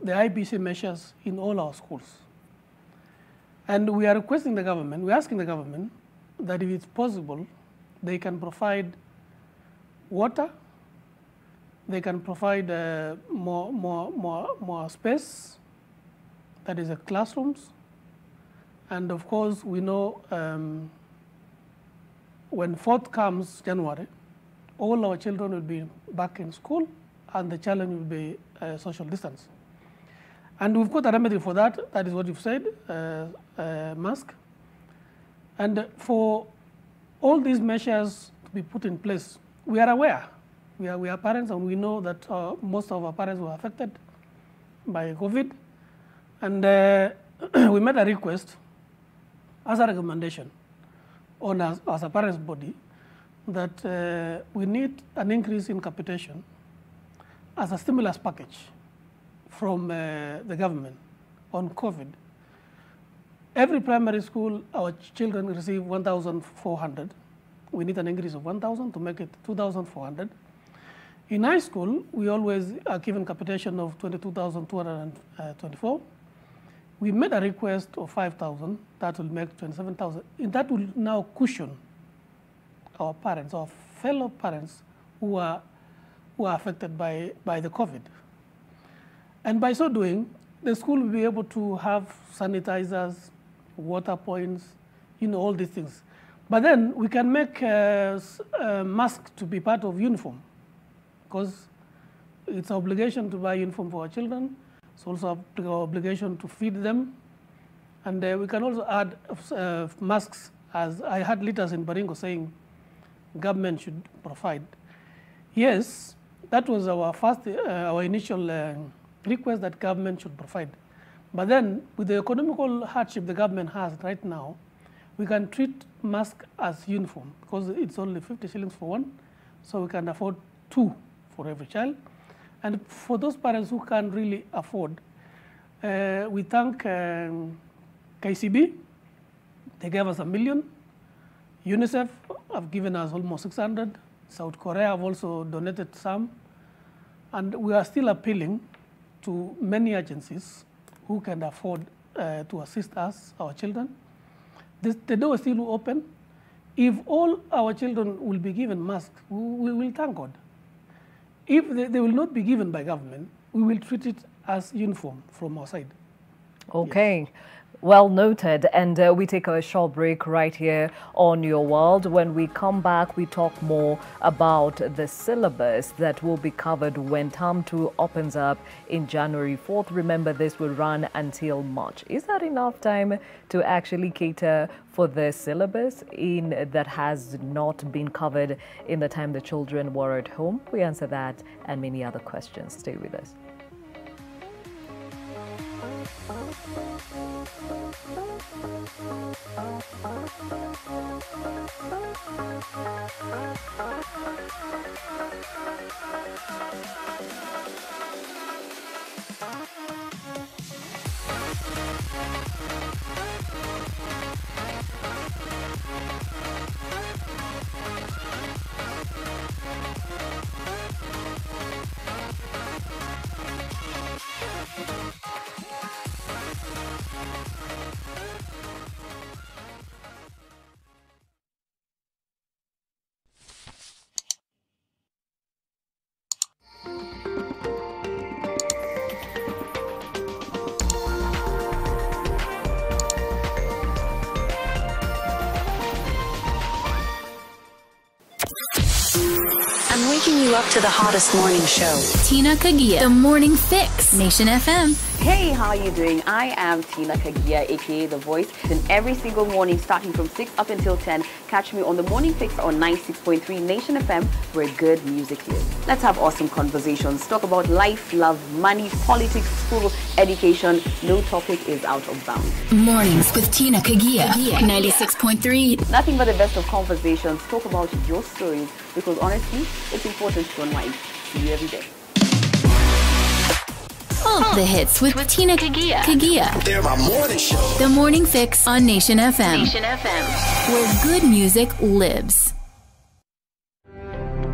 the IBC measures in all our schools. And we are requesting the government, we're asking the government that if it's possible, they can provide water, they can provide more space, that is classrooms. And of course, we know when 4th comes January, all our children will be back in school and the challenge will be social distance. And we've got a remedy for that. That is what you've said, mask. And for all these measures to be put in place, we are aware. We are parents, and we know that most of our parents were affected by COVID. And we made a request as a recommendation on us as a parents' body that we need an increase in capitation as a stimulus package from the government on COVID. Every primary school, our children receive 1,400. We need an increase of 1,000 to make it 2,400. In high school, we always are given capitation of 22,224. We made a request of 5,000. That will make 27,000. That will now cushion our parents, our fellow parents who are affected by the COVID. And by so doing, the school will be able to have sanitizers, water points, all these things. But then we can make masks to be part of uniform, because it's an obligation to buy uniform for our children. It's also our obligation to feed them. And we can also add masks, as I had leaders in Baringo saying government should provide. Yes, that was our initial request, that government should provide. But then, with the economical hardship the government has right now, we can treat mask as uniform, because it's only 50 shillings for one, so we can afford 2 for every child. And for those parents who can't really afford, we thank KCB. They gave us $1 million. UNICEF have given us almost 600. South Korea have also donated some. And we are still appealing to many agencies who can afford to assist us, our children. The door is still open. If all our children will be given masks, we will thank God. If they will not be given by government, we will treat it as uniform from our side. Okay. Yes. Well noted. And we take a short break right here on Your World. When we come back, we talk more about the syllabus that will be covered when Term 2 opens up in January 4th. Remember, this will run until March. Is that enough time to actually cater for the syllabus that has not been covered in the time the children were at home? We answer that and many other questions. Stay with us. Waking you up to the hottest morning show. Tina Kagia, The Morning Fix, Nation FM. Hey, how are you doing? I am Tina Kagia, aka The Voice. And every single morning, starting from 6 up until 10, catch me on The Morning Fix on 96.3 Nation FM, where good music lives. Let's have awesome conversations. Talk about life, love, money, politics, school, education. No topic is out of bounds. Mornings with Tina Kagia, 96.3. Nothing but the best of conversations. Talk about your stories, because honestly, it's important to unwind. See you every day. All the hits with Tina Kagia. They're my morning show. The Morning Fix on Nation FM. Nation FM. Where good music lives.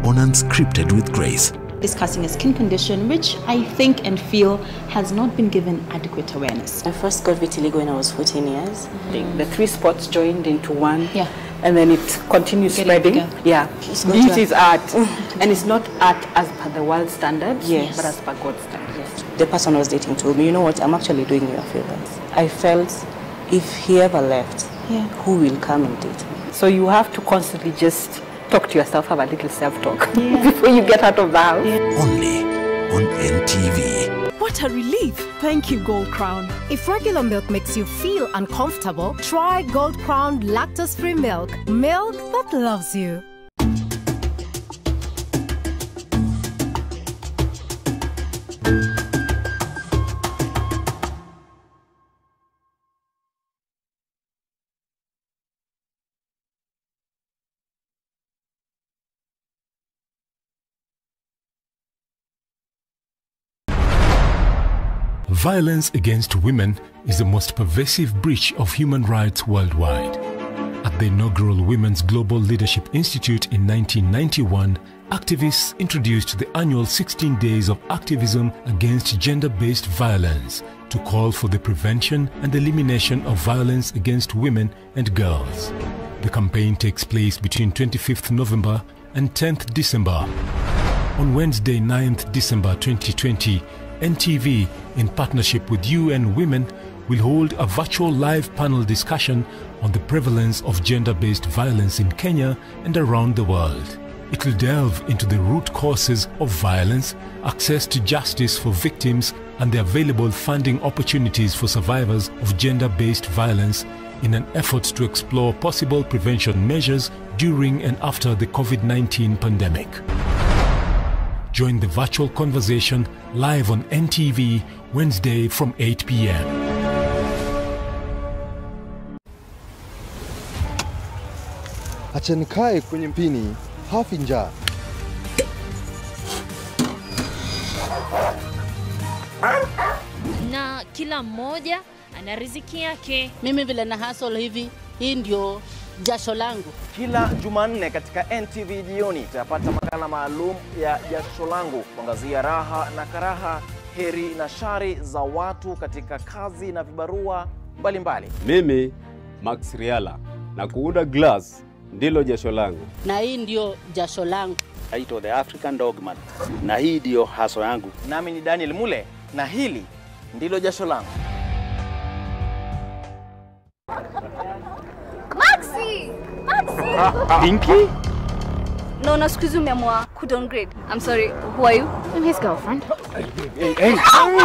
On Unscripted with Grace. Discussing a skin condition which I think and feel has not been given adequate awareness. I first got vitiligo when I was 14 years. The 3 spots joined into one. Yeah. And then it continues spreading. Yeah. This is art. And it's not art as per the world standards, yes, but as per God's standards. Yes. The person I was dating told me, you know what, I'm actually doing you a favor. I felt if he ever left, who will come and date me? So you have to constantly just talk to yourself, have a little self-talk before you get out of the house. Only on NTV. What a relief. Thank you, Gold Crown. If regular milk makes you feel uncomfortable, try Gold Crown lactose-free milk. Milk that loves you. Violence against women is the most pervasive breach of human rights worldwide. At the inaugural Women's Global Leadership Institute in 1991, activists introduced the annual 16 Days of Activism Against Gender-Based Violence, to call for the prevention and elimination of violence against women and girls. The campaign takes place between 25th November and 10th December. On Wednesday, 9th December 2020, NTV, in partnership with UN Women, will hold a virtual live panel discussion on the prevalence of gender-based violence in Kenya and around the world. It will delve into the root causes of violence, access to justice for victims, and the available funding opportunities for survivors of gender-based violence in an effort to explore possible prevention measures during and after the COVID-19 pandemic. Join the virtual conversation live on NTV Wednesday from 8 p.m. Acha nikae kwenye mpini, hafi njaa. Na kila mmoja ana riziki yake. Mimi vile na hustle hivi, hii ndio jasho langu. Kila Jumanne katika NTV jioni tutapata makala maalum ya jasho langu, kuangazia raha na karaha, heri na shari za watu katika kazi na vibarua mbalimbali. Mimi Max Riala, na kuunda glass ndilo jasho langu. Na hii ndio jasho langu. Naitwa The African Dogman, na hii ndio haso yangu. Nami ni Daniel Mule, na hili ndilo jasho langu. Maxi! Pinky? No, na siku hizi umeamua kudowngrade. I'm sorry, who are you? I'm his girlfriend. Hey.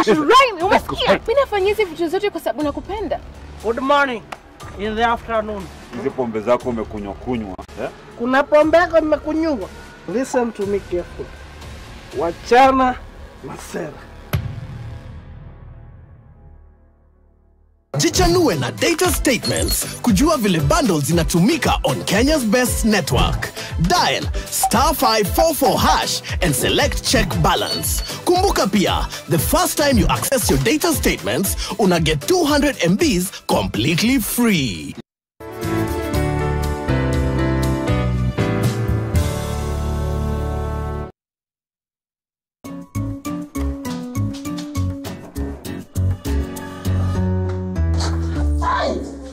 Rhyme, umesikia? Mimi nafanya hizi vitu zote kwa sababu nakupenda. Good morning. In the afternoon. Hizi pombe zako umekunywa eh? Kuna pombe yako umekunywa. Listen to me carefully. Wachana na sera. Jichanue na data statements kujua vile bundles zinatumika on Kenya's best network. Dial *544# and select check balance. Kumbuka pia, the first time you access your data statements, una get 200 MBs completely free.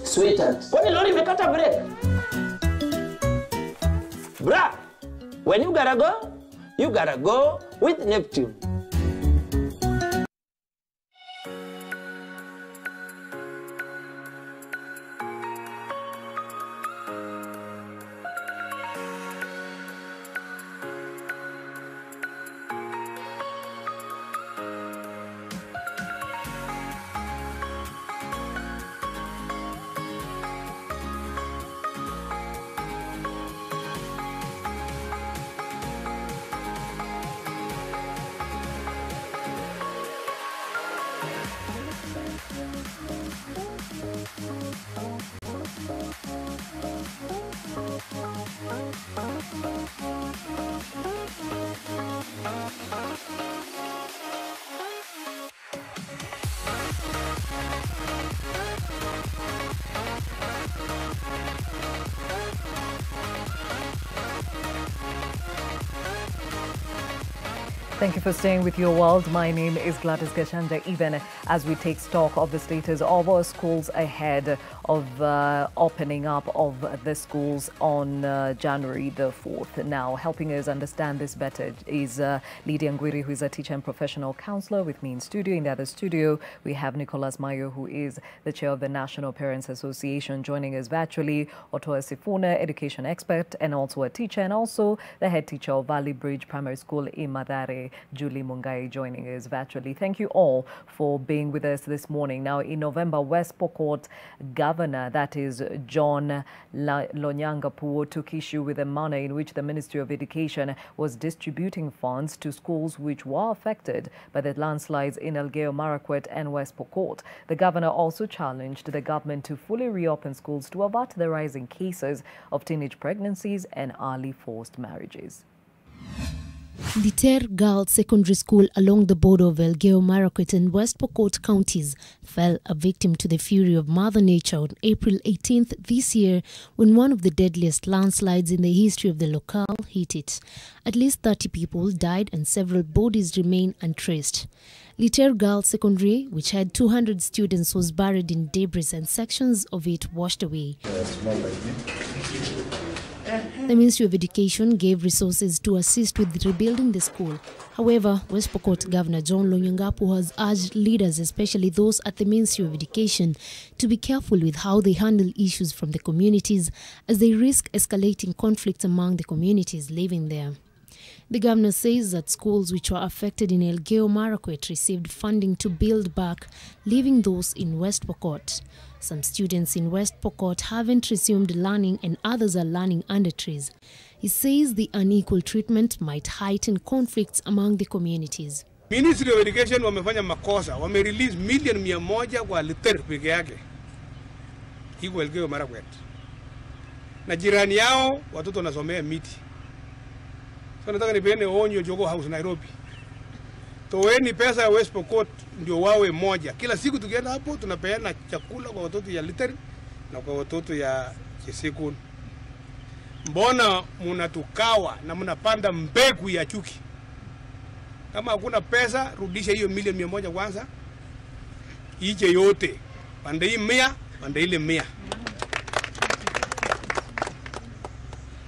Sweetheart. Kwani lori imekata break? Bra, when you gotta go with Neptune. Thank you for staying with Your World. My name is Gladys Gachanja, even as we take stock of the status of our schools ahead of opening up of the schools on January the 4th. Now, helping us understand this better is Lydia Ngwiri, who is a teacher and professional counselor, with me in studio. In the other studio, we have Nicholas Mayo, who is the chair of the National Parents Association, joining us virtually. Otoa Sifuna, education expert and also a teacher, and also the head teacher of Valley Bridge Primary School in Mathare, Julie Mungai, joining us virtually. Thank you all for being with us this morning. Now, in November, West Pokot Governor, that is John Lonyangapuo, took issue with the manner in which the Ministry of Education was distributing funds to schools which were affected by the landslides in Elgeyo Marakwet and West Pokot. The governor also challenged the government to fully reopen schools to avert the rising cases of teenage pregnancies and early forced marriages. The Ter Girls Secondary School along the border of Elgeyo Marakwet and West Pokot counties fell a victim to the fury of Mother Nature on April 18th this year, when one of the deadliest landslides in the history of the locale hit it. At least 30 people died and several bodies remain untraced. Liter Girls Secondary, which had 200 students, was buried in debris and sections of it washed away. The Ministry of Education gave resources to assist with rebuilding the school. However, West Pokot Governor John Lonyangapu has urged leaders, especially those at the Ministry of Education, to be careful with how they handle issues from the communities, as they risk escalating conflicts among the communities living there. The governor says that schools which were affected in Elgeyo Marakwet received funding to build back, leaving those in West Pokot. Some students in West Pokot haven't resumed learning and others are learning under trees. He says the unequal treatment might heighten conflicts among the communities. Ministry of Education wamefanya makosa, wame-release milioni 100 kwa liter peke yake. Iko Elgeyo Marakwet. Na jirani yao watoto wanasomea miti. So nataka nipeane onyo Jogo House Nairobi. Toweni pesa ya West Pokot ndio wawe moja. Kila siku tukienda hapo tunapeana chakula kwa watoto ya Liter na kwa watoto ya Chesekun. Mbona mnatukawa na mnapanda mbegu ya chuki? Kama hakuna pesa, rudisha hiyo milioni 100 kwanza. Ije yote. Pande hii 100, pande ile 100.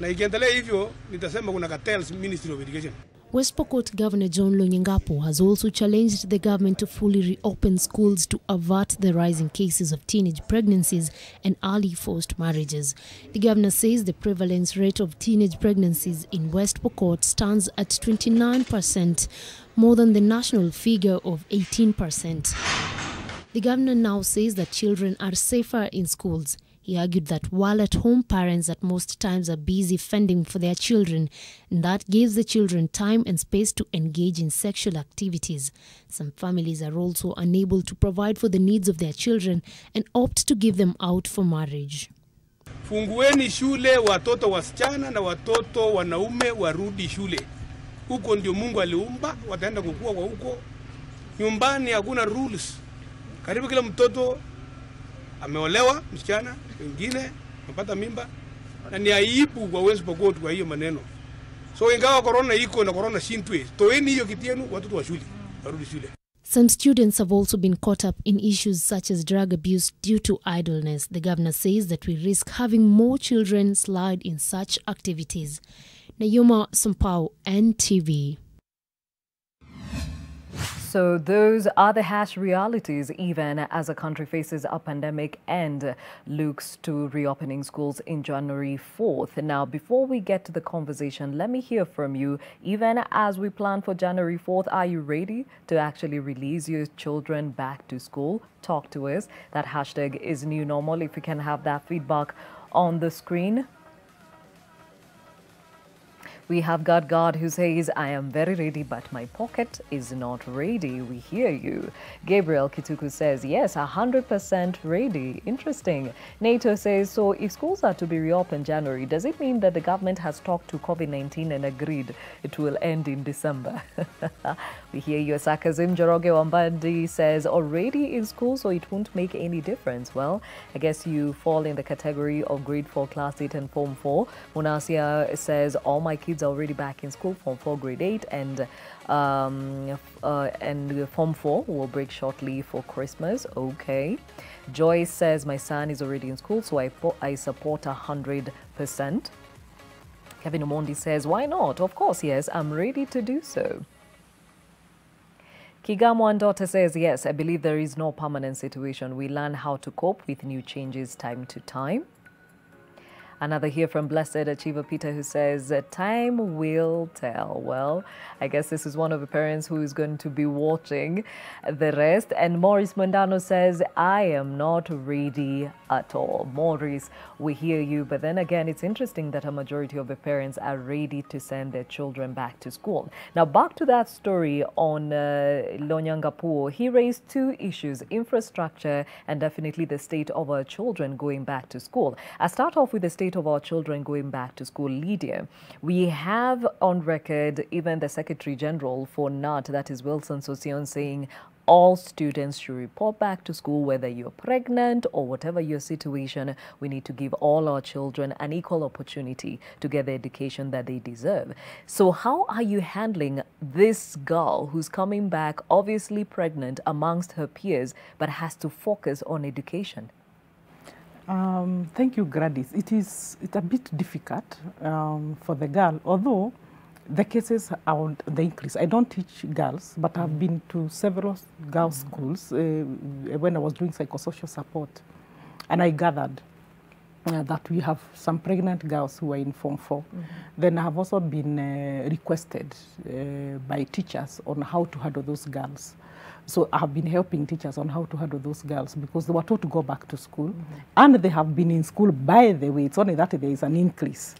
Na ikiendelea hivyo nitasema kuna cartels Ministry of Education. West Pokot Governor John Lonyangapu has also challenged the government to fully reopen schools to avert the rising cases of teenage pregnancies and early forced marriages. The governor says the prevalence rate of teenage pregnancies in West Pokot stands at 29%, more than the national figure of 18%. The governor now says that children are safer in schools. He argued that while at home, parents at most times are busy fending for their children, and that gives the children time and space to engage in sexual activities. Some families are also unable to provide for the needs of their children and opt to give them out for marriage. Fungueni shule watoto wasichana na watoto wanaume warudi shule. Huko ndio Mungu aliumba, wataenda kukua kwa huko. Nyumbani hakuna rules. Karibu kila mtoto ameolewa, msichana, wengine wapata mimba, na ni aibu kwa West Pokot kwa hiyo maneno. So ingawa corona iko na corona shintwe, toeni hiyo kitienu watoto wa shule, warudi shule. Some students have also been caught up in issues such as drug abuse due to idleness. The governor says that we risk having more children slide in such activities. Nayoma Sampao, NTV. So those are the harsh realities even as the country faces a pandemic and looks to reopening schools in January 4th. Now, before we get to the conversation, let me hear from you. Even as we plan for January 4th, are you ready to actually release your children back to school? Talk to us. That hashtag is new normal. If we can have that feedback on the screen. We have got God who says, I am very ready, but my pocket is not ready. We hear you. Gabriel Kituku says, yes, 100% ready. Interesting. NATO says, so if schools are to be reopened January, does it mean that the government has talked to COVID-19 and agreed it will end in December? We hear your sarcasm. Joroge Wambandi says, already in school, so it won't make any difference. Well, I guess you fall in the category of grade 4, class 8 and form 4. Munasia says, all my kids are already back in school, form 4, grade 8 and form 4 will break shortly for Christmas. Okay. Joyce says, my son is already in school, so I support 100%. Kevin Omondi says, why not? Of course, yes, I'm ready to do so. Kigamo Andota says, yes, I believe there is no permanent situation. We learn how to cope with new changes time to time. Another here from Blessed Achiever Peter who says, time will tell. Well, I guess this is one of the parents who is going to be watching the rest. And Maurice Mondano says, I am not ready at all. Maurice, we hear you. But then again, it's interesting that a majority of the parents are ready to send their children back to school. Now, back to that story on Lonyangapu. He raised two issues, infrastructure and definitely the state of our children going back to school. I start off with the state of our children going back to school. Lydia, we have on record even the Secretary General for NAT, that is Wilson Sosion, saying all students should report back to school, whether you're pregnant or whatever your situation. We need to give all our children an equal opportunity to get the education that they deserve. So how are you handling this girl who's coming back, obviously pregnant amongst her peers, but has to focus on education? Thank you, Gladys. It's a bit difficult for the girl, although the cases are on the increase. I don't teach girls, but I've been to several girls' schools when I was doing psychosocial support, and I gathered that we have some pregnant girls who are in Form 4. Then I have also been requested by teachers on how to handle those girls. So I have been helping teachers on how to handle those girls because they were told to go back to school. And they have been in school, by the way. It's only that there is an increase.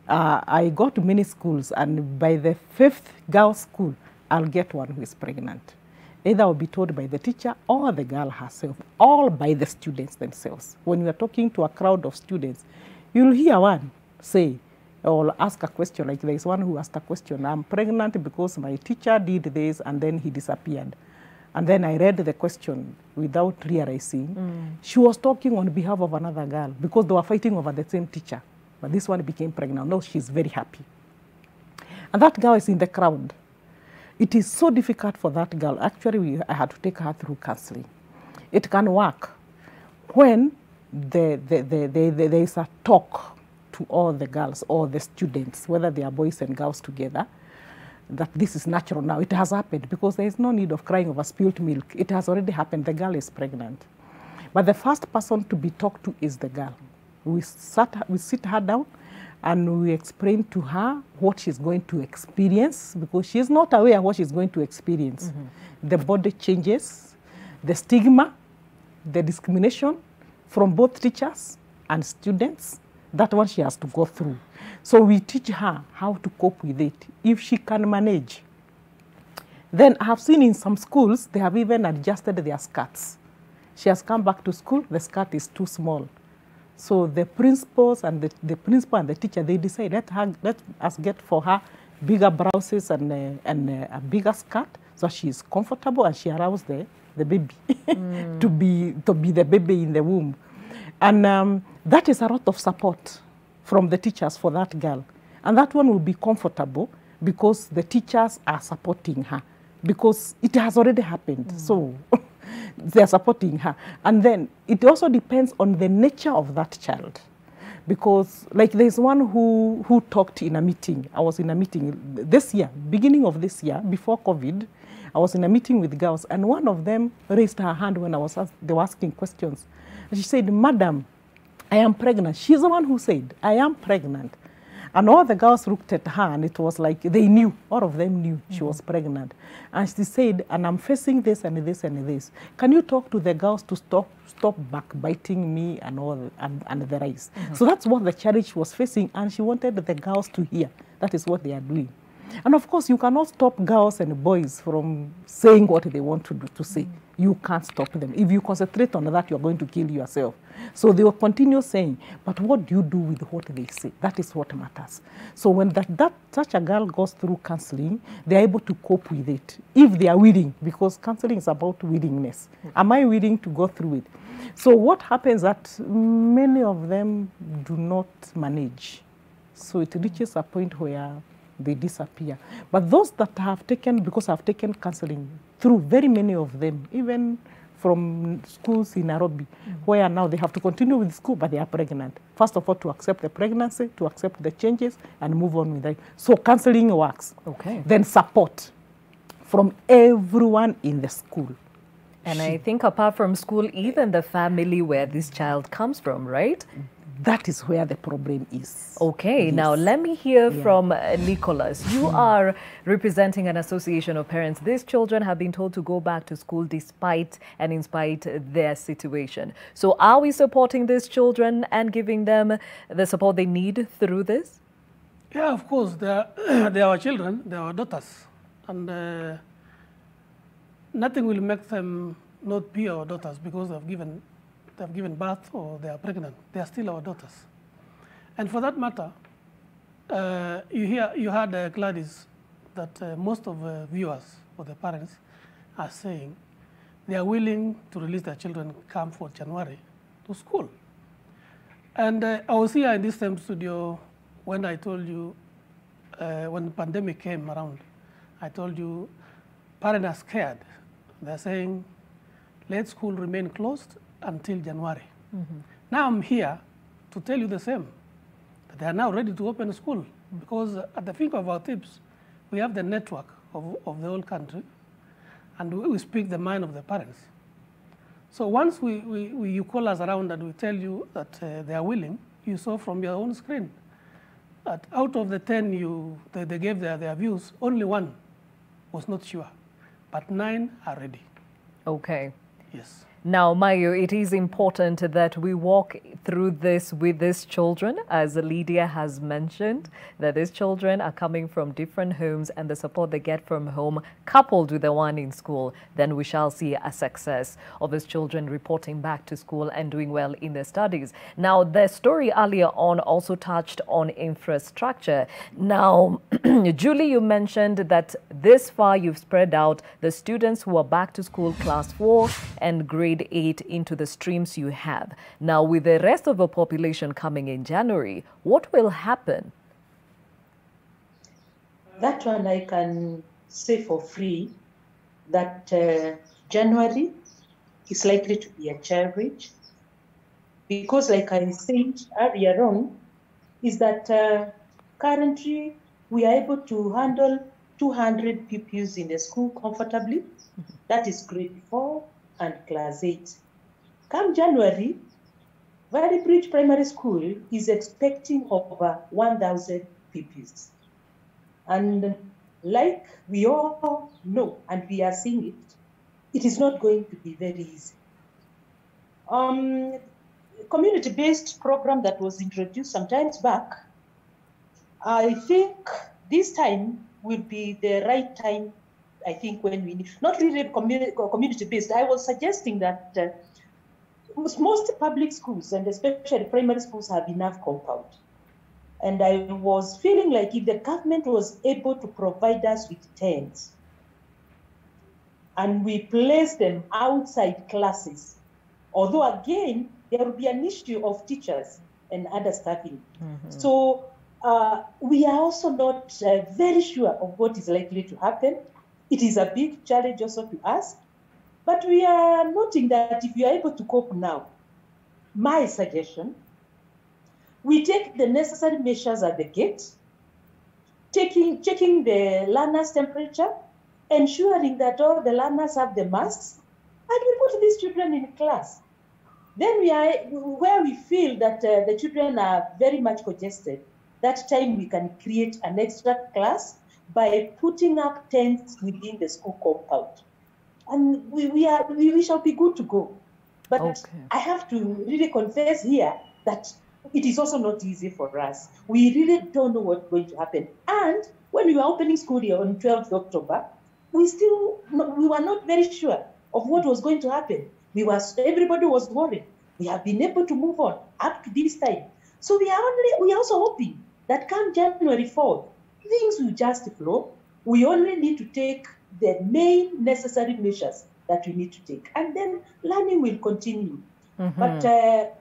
I go to many schools, and by the 5th girls' school, I'll get one who is pregnant. Either I'll be told by the teacher or the girl herself, or by the students themselves. When you are talking to a crowd of students, you'll hear one say, or ask a question, like there is one who asked a question, I'm pregnant because my teacher did this and then he disappeared. And then I read the question without realizing. She was talking on behalf of another girl because they were fighting over the same teacher. But this one became pregnant. Now she's very happy. And that girl is in the crowd. It is so difficult for that girl. Actually, I had to take her through counseling. It can work when there is a talk to all the girls or the students, whether they are boys and girls together, that this is natural now. It has happened because there is no need of crying over spilled milk. It has already happened. The girl is pregnant. But the first person to be talked to is the girl. We sit her down and we explain to her what she's going to experience because she is not aware of what she's going to experience. The body changes, the stigma, the discrimination from both teachers and students, that one she has to go through. So we teach her how to cope with it, if she can manage. Then I have seen in some schools, they have even adjusted their skirts. She has come back to school, the skirt is too small. So the principals and the principal and the teacher, they decide, let us get for her bigger blouses and a bigger skirt, so she is comfortable and she allows the baby to be the baby in the womb. And that is a lot of support from the teachers for that girl. And that one will be comfortable because the teachers are supporting her because it has already happened. So they are supporting her. And then it also depends on the nature of that child. Because like there's one who talked in a meeting. I was in a meeting this year, beginning of this year, before COVID. I was in a meeting with girls and one of them raised her hand when they were asking questions. And she said, Madam, I am pregnant. She's the one who said, I am pregnant. And all the girls looked at her and it was like they knew, all of them knew she was pregnant. And she said, and I'm facing this and this and this. Can you talk to the girls to stop backbiting me and all and the rest? So that's what the challenge she was facing and she wanted the girls to hear. That is what they are doing. And of course, you cannot stop girls and boys from saying what they want to say. You can't stop them. If you concentrate on that, you're going to kill yourself. So they will continue saying, but what do you do with what they say? That is what matters. So when such a girl goes through counseling, they're able to cope with it, if they are willing, because counseling is about willingness. Am I willing to go through it? So what happens that many of them do not manage. So it reaches a point where they disappear. But those that have taken, because I've taken counseling through very many of them, even from schools in Nairobi, where now they have to continue with school, but they are pregnant. First of all, to accept the pregnancy, to accept the changes, and move on with it. So counseling works. Okay. Then support from everyone in the school. And I think apart from school, even the family where this child comes from, right? That is where the problem is. Okay, now let me hear from Nicholas. You are representing an association of parents. These children have been told to go back to school despite and in spite their situation. So are we supporting these children and giving them the support they need through this? Yeah, of course. They are our children, they are our daughters. And nothing will make them not be our daughters because they've given birth or they are pregnant. They are still our daughters. And for that matter, you heard Gladys that most of the viewers or the parents are saying they are willing to release their children come for January to school. And I was here in this same studio when I told you, when the pandemic came around, I told you parents are scared. They're saying, let school remain closed until January. Now I'm here to tell you the same, that they are now ready to open school because at the finger of our tips, we have the network of the whole country, and we speak the mind of the parents. So once you call us around and we tell you that they are willing, you saw from your own screen that out of the 10 they gave their views, only 1 was not sure, but 9 are ready. Okay. Yes. Now, Mayo, it is important that we walk through this with these children, as Lydia has mentioned, that these children are coming from different homes and the support they get from home, coupled with the one in school, then we shall see a success of these children reporting back to school and doing well in their studies. Now, the story earlier on also touched on infrastructure. Now, Julie, you mentioned that this far you've spread out the students who are back to school class 4 and grade 8 into the streams you have. Now, with the rest of the population coming in January, what will happen? That one I can say for free that January is likely to be a challenge because, like I said earlier on, is that currently we are able to handle 200 pupils in the school comfortably. That is grade 4 and class 8. Come January, Valley Bridge Primary School is expecting over 1,000 pupils. And like we all know, and we are seeing it, it is not going to be very easy. Community-based program that was introduced some times back, I think this time will be the right time. I think when we need, not really community-based, I was suggesting that most public schools, and especially primary schools, have enough compound. And I was feeling like if the government was able to provide us with tents, and we place them outside classes, although again, there will be an issue of teachers and other staffing. So we are also not very sure of what is likely to happen. It is a big challenge also to us, but we are noting that if we are able to cope now, my suggestion, we take the necessary measures at the gate, checking the learners' temperature, ensuring that all the learners have the masks, and we put these children in class. Then where we feel that the children are very much congested, that time we can create an extra class by putting up tents within the school compound. And we shall be good to go. But I have to really confess here that it is also not easy for us. We really don't know what's going to happen. And when we were opening school here on 12th October, we were not very sure of what was going to happen. Everybody was worried. We have been able to move on up to this time. So we are also hoping that come January 4th, things will just flow. We only need to take the main necessary measures that we need to take. And then learning will continue. But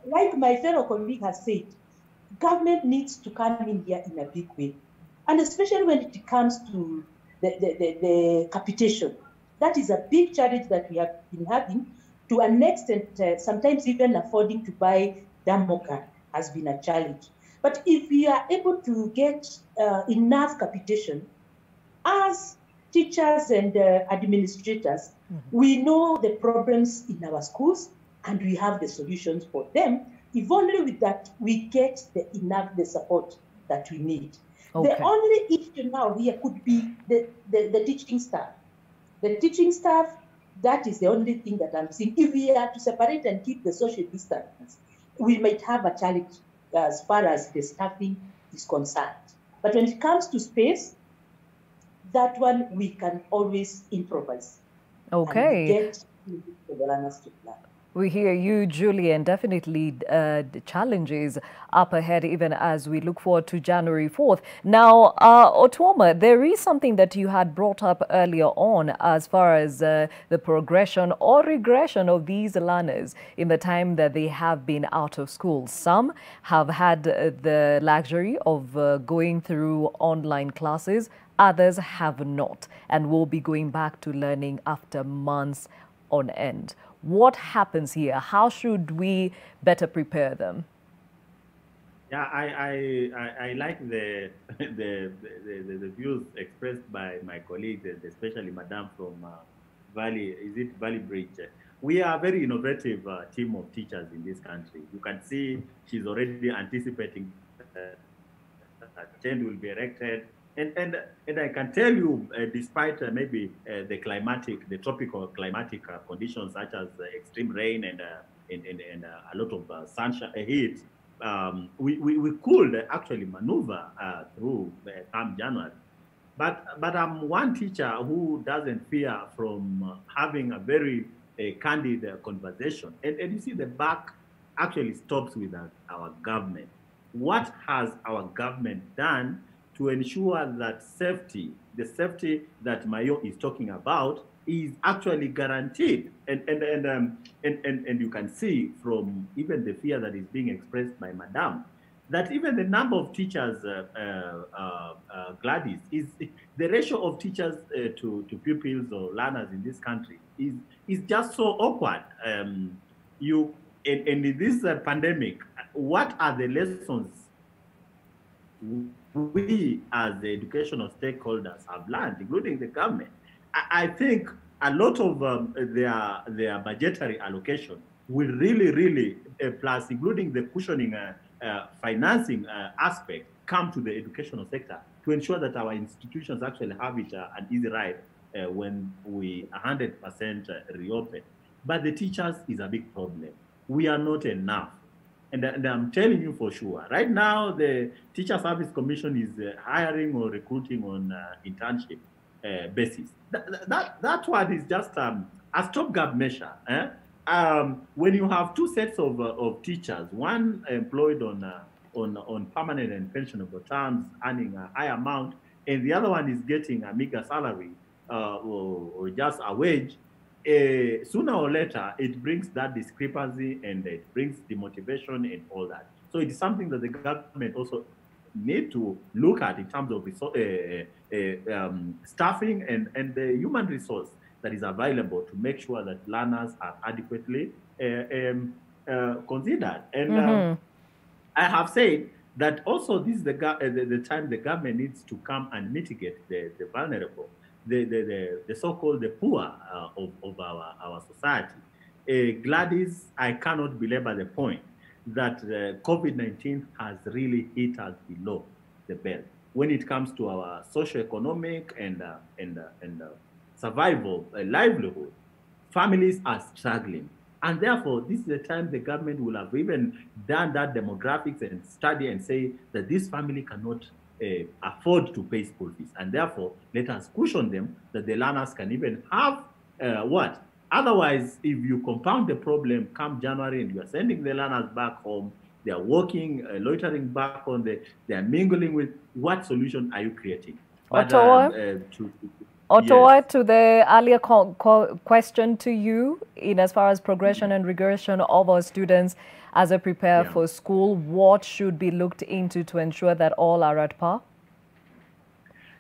like my fellow colleague has said, government needs to come in here in a big way. And especially when it comes to the capitation. That is a big challenge that we have been having. To an extent, sometimes even affording to buy Damoka has been a challenge. But if we are able to get enough capitation, as teachers and administrators, we know the problems in our schools and we have the solutions for them. If only with that we get the support that we need. The only issue now here could be the teaching staff. The teaching staff, that is the only thing that I'm seeing. If we are to separate and keep the social distance, we might have a challenge as far as the staffing is concerned. But when it comes to space, that one we can always improvise. Okay. And get the learners to plan. We hear you, Julian. Definitely the challenges up ahead, even as we look forward to January 4th. Now, Otuoma, there is something that you had brought up earlier on as far as the progression or regression of these learners in the time that they have been out of school. Some have had the luxury of going through online classes. Others have not and will be going back to learning after months on end. What happens here? How should we better prepare them? Yeah, I like the views expressed by my colleagues, especially Madame from Valley Bridge. We are a very innovative team of teachers in this country. You can see she's already anticipating that change will be erected. And I can tell you, despite maybe the tropical climatic conditions such as extreme rain and a lot of sunshine, heat, we could actually maneuver through come January. But I'm one teacher who doesn't fear from having a very candid conversation. And you see, the buck actually stops with our government. What has our government done to ensure that the safety that Mayo is talking about, is actually guaranteed? And you can see from even the fear that is being expressed by Madame, that even the number of teachers, Gladys, is the ratio of teachers to pupils or learners in this country is just so awkward. And in this pandemic, what are the lessons we as the educational stakeholders have learned, including the government? I think a lot of their budgetary allocation will really, plus including the cushioning financing aspect, come to the educational sector to ensure that our institutions actually have it an easy ride when we 100% reopen. But the teachers is a big problem. We are not enough. And I'm telling you for sure, right now, the Teacher Service Commission is hiring or recruiting on internship basis. That one is just a stopgap measure. When you have two sets of teachers, one employed on permanent and pensionable terms, earning a high amount, and the other one is getting a meager salary or just a wage, sooner or later, it brings that discrepancy and it brings demotivation and all that. So it is something that the government also need to look at in terms of staffing and the human resource that is available to make sure that learners are adequately considered. And I have said that also this is the time the government needs to come and mitigate the vulnerable, the so-called the poor of our society. Gladys, I cannot belabor the point that COVID-19 has really hit us below the belt when it comes to our socioeconomic and survival, livelihood. Families are struggling. And therefore, this is the time the government will have even done that demographics and study and say that this family cannot afford to pay school fees. And therefore, let us cushion them that the learners can even have what? Otherwise, if you compound the problem come January and you are sending the learners back home, they are walking, loitering back on they are mingling with, what solution are you creating? Ottawa, yes. To the earlier question to you, in as far as progression and regression of our students as they prepare for school, what should be looked into to ensure that all are at par?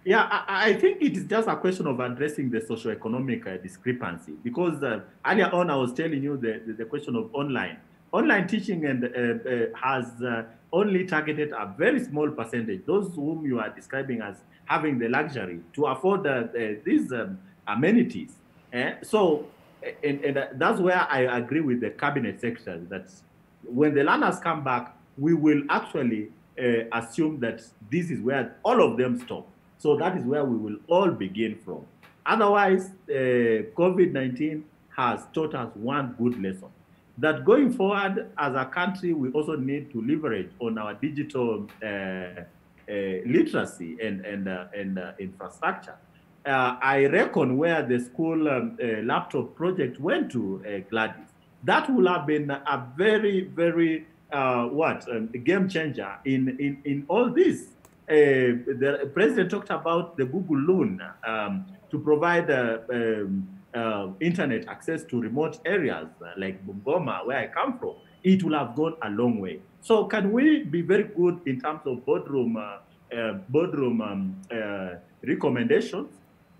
Yeah, I think it is just a question of addressing the socioeconomic discrepancy, because earlier on I was telling you the question of online. Online teaching and has only targeted a very small percentage, those whom you are describing as having the luxury to afford these amenities. So that's where I agree with the cabinet secretary that when the learners come back, we will actually assume that this is where all of them stop. So that is where we will all begin from. Otherwise, COVID-19 has taught us one good lesson, that going forward as a country, we also need to leverage on our digital literacy and infrastructure. I reckon where the school laptop project went to, Gladys, That will have been a very, very game changer in all this. The president talked about the Google loan to provide internet access to remote areas like Bungoma, where I come from. It will have gone a long way. So can we be very good in terms of boardroom recommendations,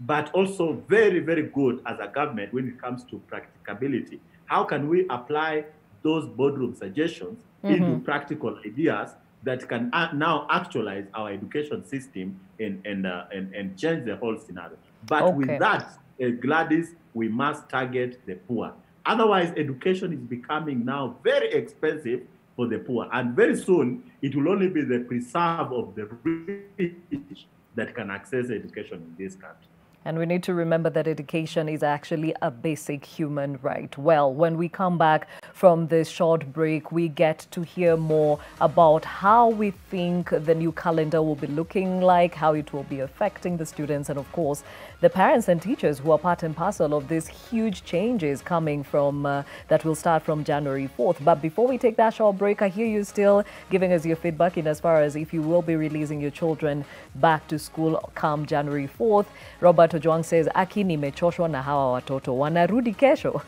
but also very, very good as a government when it comes to practicability? How can we apply those boardroom suggestions into practical ideas that can now actualize our education system and change the whole scenario? But with that, Gladys, we must target the poor. Otherwise, education is becoming now very expensive for the poor. And very soon, it will only be the preserve of the rich that can access education in this country. And we need to remember that education is actually a basic human right. Well, when we come back from this short break, we get to hear more about how we think the new calendar will be looking like, how it will be affecting the students, and of course, the parents and teachers who are part and parcel of these huge changes coming from that will start from January 4th. But before we take that short break, I hear you still giving us your feedback in as far as if you will be releasing your children back to school come January 4th. Robert Ojwang says, Aki nimechoshwa na hawa watoto wanarudi kesho.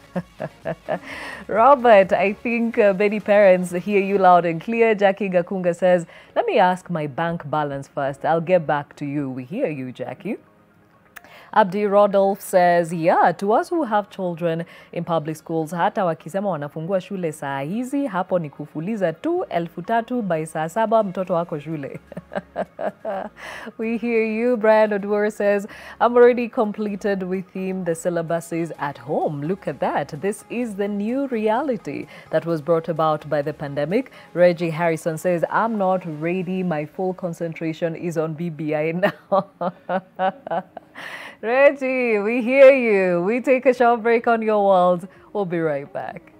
Robert, I think many parents hear you loud and clear. Jackie Gakunga says, let me ask my bank balance first. I'll get back to you. We hear you, Jackie. Abdi Rodolph says, yeah, to us who have children in public schools, hata wakisema wanafungua shule saa hizi, hapo ni kufuliza tu 3,000 by saa 7 mtoto wako shule. We hear you. Brian Odwar says, I'm already completed with him the syllabuses at home. Look at that. This is the new reality that was brought about by the pandemic. Reggie Harrison says, I'm not ready. My full concentration is on BBI now. Reggie, we hear you. We take a short break on Your World. We'll be right back.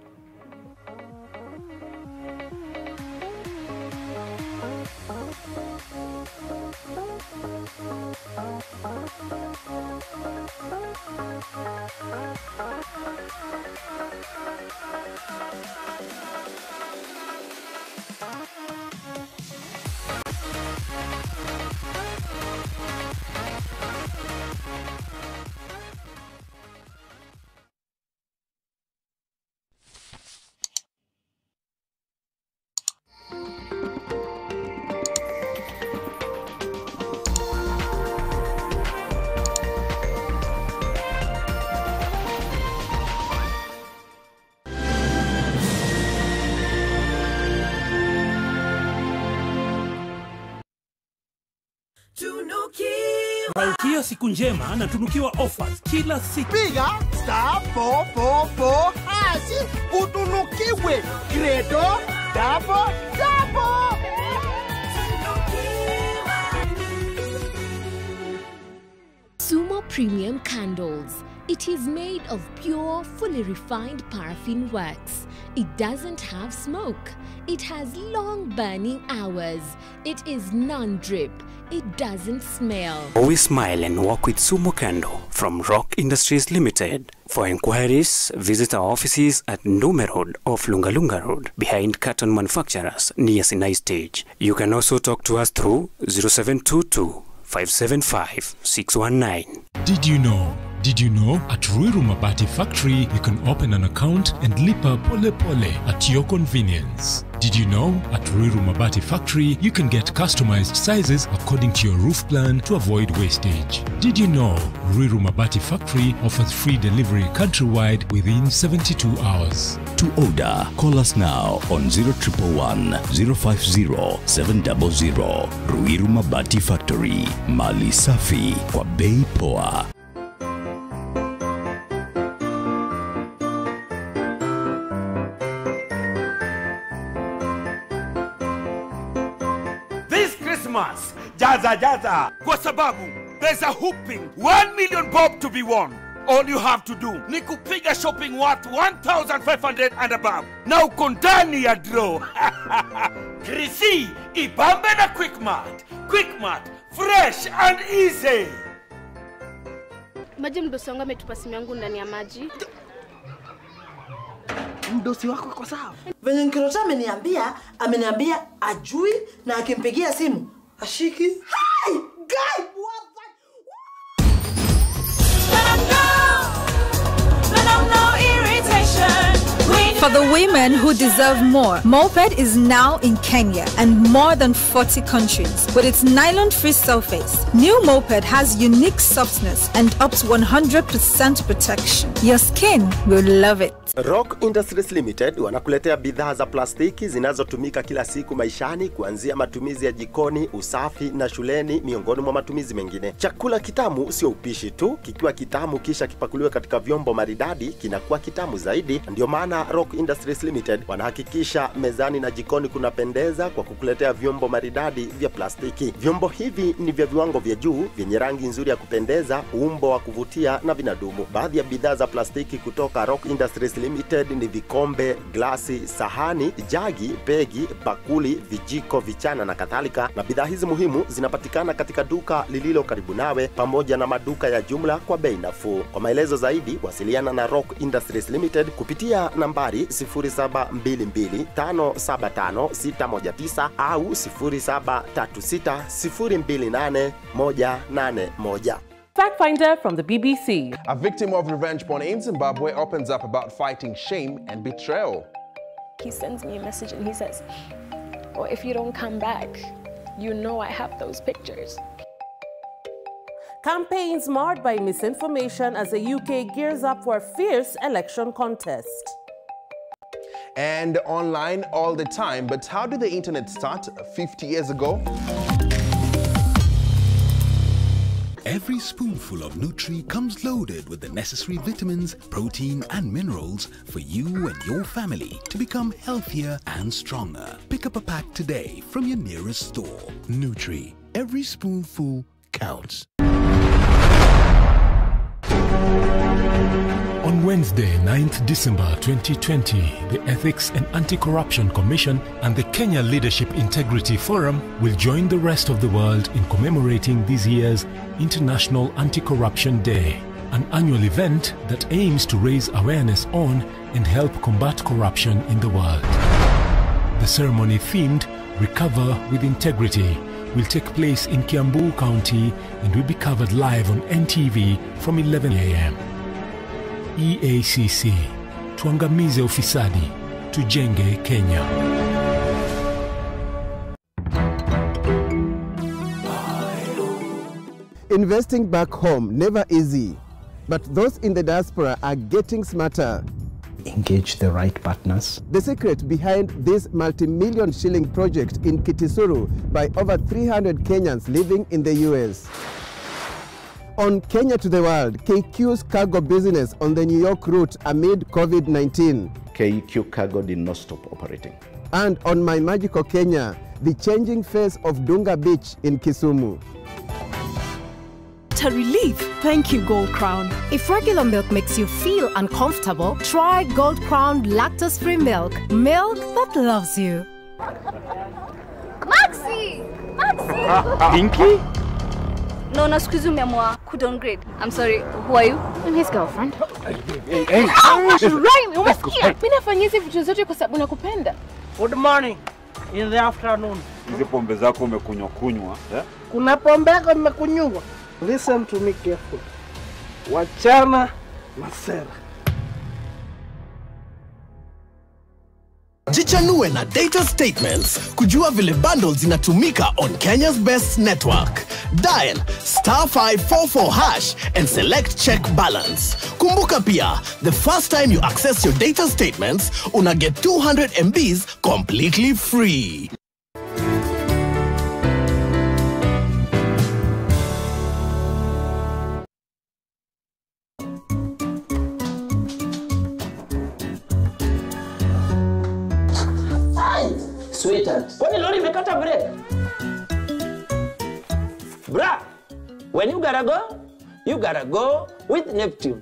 Malkia siku njema na tunukiwa offers kila siku. Piga *444# utunukiwe Credo double. Sumo Premium Candles. It is made of pure, fully refined paraffin wax. It doesn't have smoke. It has long burning hours. It is non-drip. It doesn't smell. Always smile and work with Sumo Candle from Rock Industries Limited. For inquiries, visit our offices at Ndume Road off Lungalunga Road, behind Carton Manufacturers near Sinai Stage. You can also talk to us through 0722 575 619. Did you know at Ruiru Mabati Factory you can open an account and lipa pole pole at your convenience? Did you know at Ruiru Mabati Factory you can get customized sizes according to your roof plan to avoid wastage? Did you know Ruiru Mabati Factory offers free delivery countrywide within 72 hours? To order, call us now on 0111 050 700. Ruiru Mabati Factory, mali safi kwa bei poa. Jaza kwa sababu there's a whooping 1 million bob to be won. All you have to do ni kupiga shopping worth 1,500 and above. Na uko ndani ya draw. Krisi, ibambe na Quickmart. Quickmart, fresh and easy. Maji mdosi wangu ametupa simu yangu ndani ya maji. mdosi wako kwa sawa. Venye Nkirota ameniambia ajui na akimpigia simu ashiki. Hey, guy, what For the women who deserve more, Moped is now in Kenya and more than 40 countries. With its nylon-free surface, new Moped has unique softness and up to 100% protection. Your skin will love it. Rock Industries Limited wanakuletea bidhaa za plastiki zinazotumika kila siku maishani, kuanzia matumizi ya jikoni, usafi na shuleni, miongoni mwa matumizi mengine. Chakula kitamu sio upishi tu, kikiwa kitamu kisha kipakuliwe katika vyombo maridadi kinakuwa kitamu zaidi. Ndio maana Rock Industries Limited wanahakikisha mezani na jikoni kunapendeza kwa kukuletea vyombo maridadi vya plastiki. Vyombo hivi ni vya viwango vya juu, vyenye rangi nzuri ya kupendeza, umbo wa kuvutia na vinadumu. Baadhi ya bidhaa za plastiki kutoka Rock Industries Limited ni vikombe, glasi, sahani, jagi, begi, bakuli, vijiko, vichana na kadhalika. Na bidhaa hizi muhimu zinapatikana katika duka lililo karibu nawe pamoja na maduka ya jumla kwa bei nafuu. Kwa maelezo zaidi, wasiliana na Rock Industries Limited kupitia nambari 0722575619 au 0736028181. Fact finder from the BBC. A victim of revenge porn in Zimbabwe opens up about fighting shame and betrayal. He sends me a message and he says, "Oh, if you don't come back, you know I have those pictures." Campaigns marred by misinformation as the UK gears up for a fierce election contest. And online all the time, but how did the internet start 50 years ago? Every spoonful of Nutri comes loaded with the necessary vitamins, protein and minerals for you and your family to become healthier and stronger. Pick up a pack today from your nearest store. Nutri, every spoonful counts. On Wednesday, 9th December 2020, the Ethics and Anti-Corruption Commission and the Kenya Leadership Integrity Forum will join the rest of the world in commemorating this year's International Anti-Corruption Day, an annual event that aims to raise awareness on and help combat corruption in the world. The ceremony themed Recover with Integrity will take place in Kiambu County and will be covered live on NTV from 11 a.m. EACC, tuangamize ufisadi, tujenge Kenya. Investing back home, never easy, but those in the diaspora are getting smarter. Engage the right partners. The secret behind this multi-million shilling project in Kitisuru by over 300 Kenyans living in the US. On Kenya to the World, KQ's cargo business on the New York route amid COVID-19. KQ Cargo did not stop operating. And on My Magical Kenya, the changing face of Dunga Beach in Kisumu. To relief, thank you, Gold Crown. If regular milk makes you feel uncomfortable, try Gold Crown lactose-free milk. Milk that loves you. Maxi! Pinky? No, excuse me, umeamua downgrade. I'm sorry, who are you? I'm his girlfriend. Hey. Right, umesikia? Mimi nafanya hizi vitu zote kwa sababu nakupenda. Good morning. In the afternoon. Hizi pombe zako umekunywa, eh? Kuna pombe yako nimekunywa. Listen to me carefully. Wachana na sera. Jichanue na data statements kujua vile bundles zinatumika on Kenya's best network. Dial *544# and select check balance. Kumbuka pia, the first time you access your data statements, una get 200 MBs completely free. Sweetheart, kwani lori imekata break? Bra, when you gotta go with Neptune.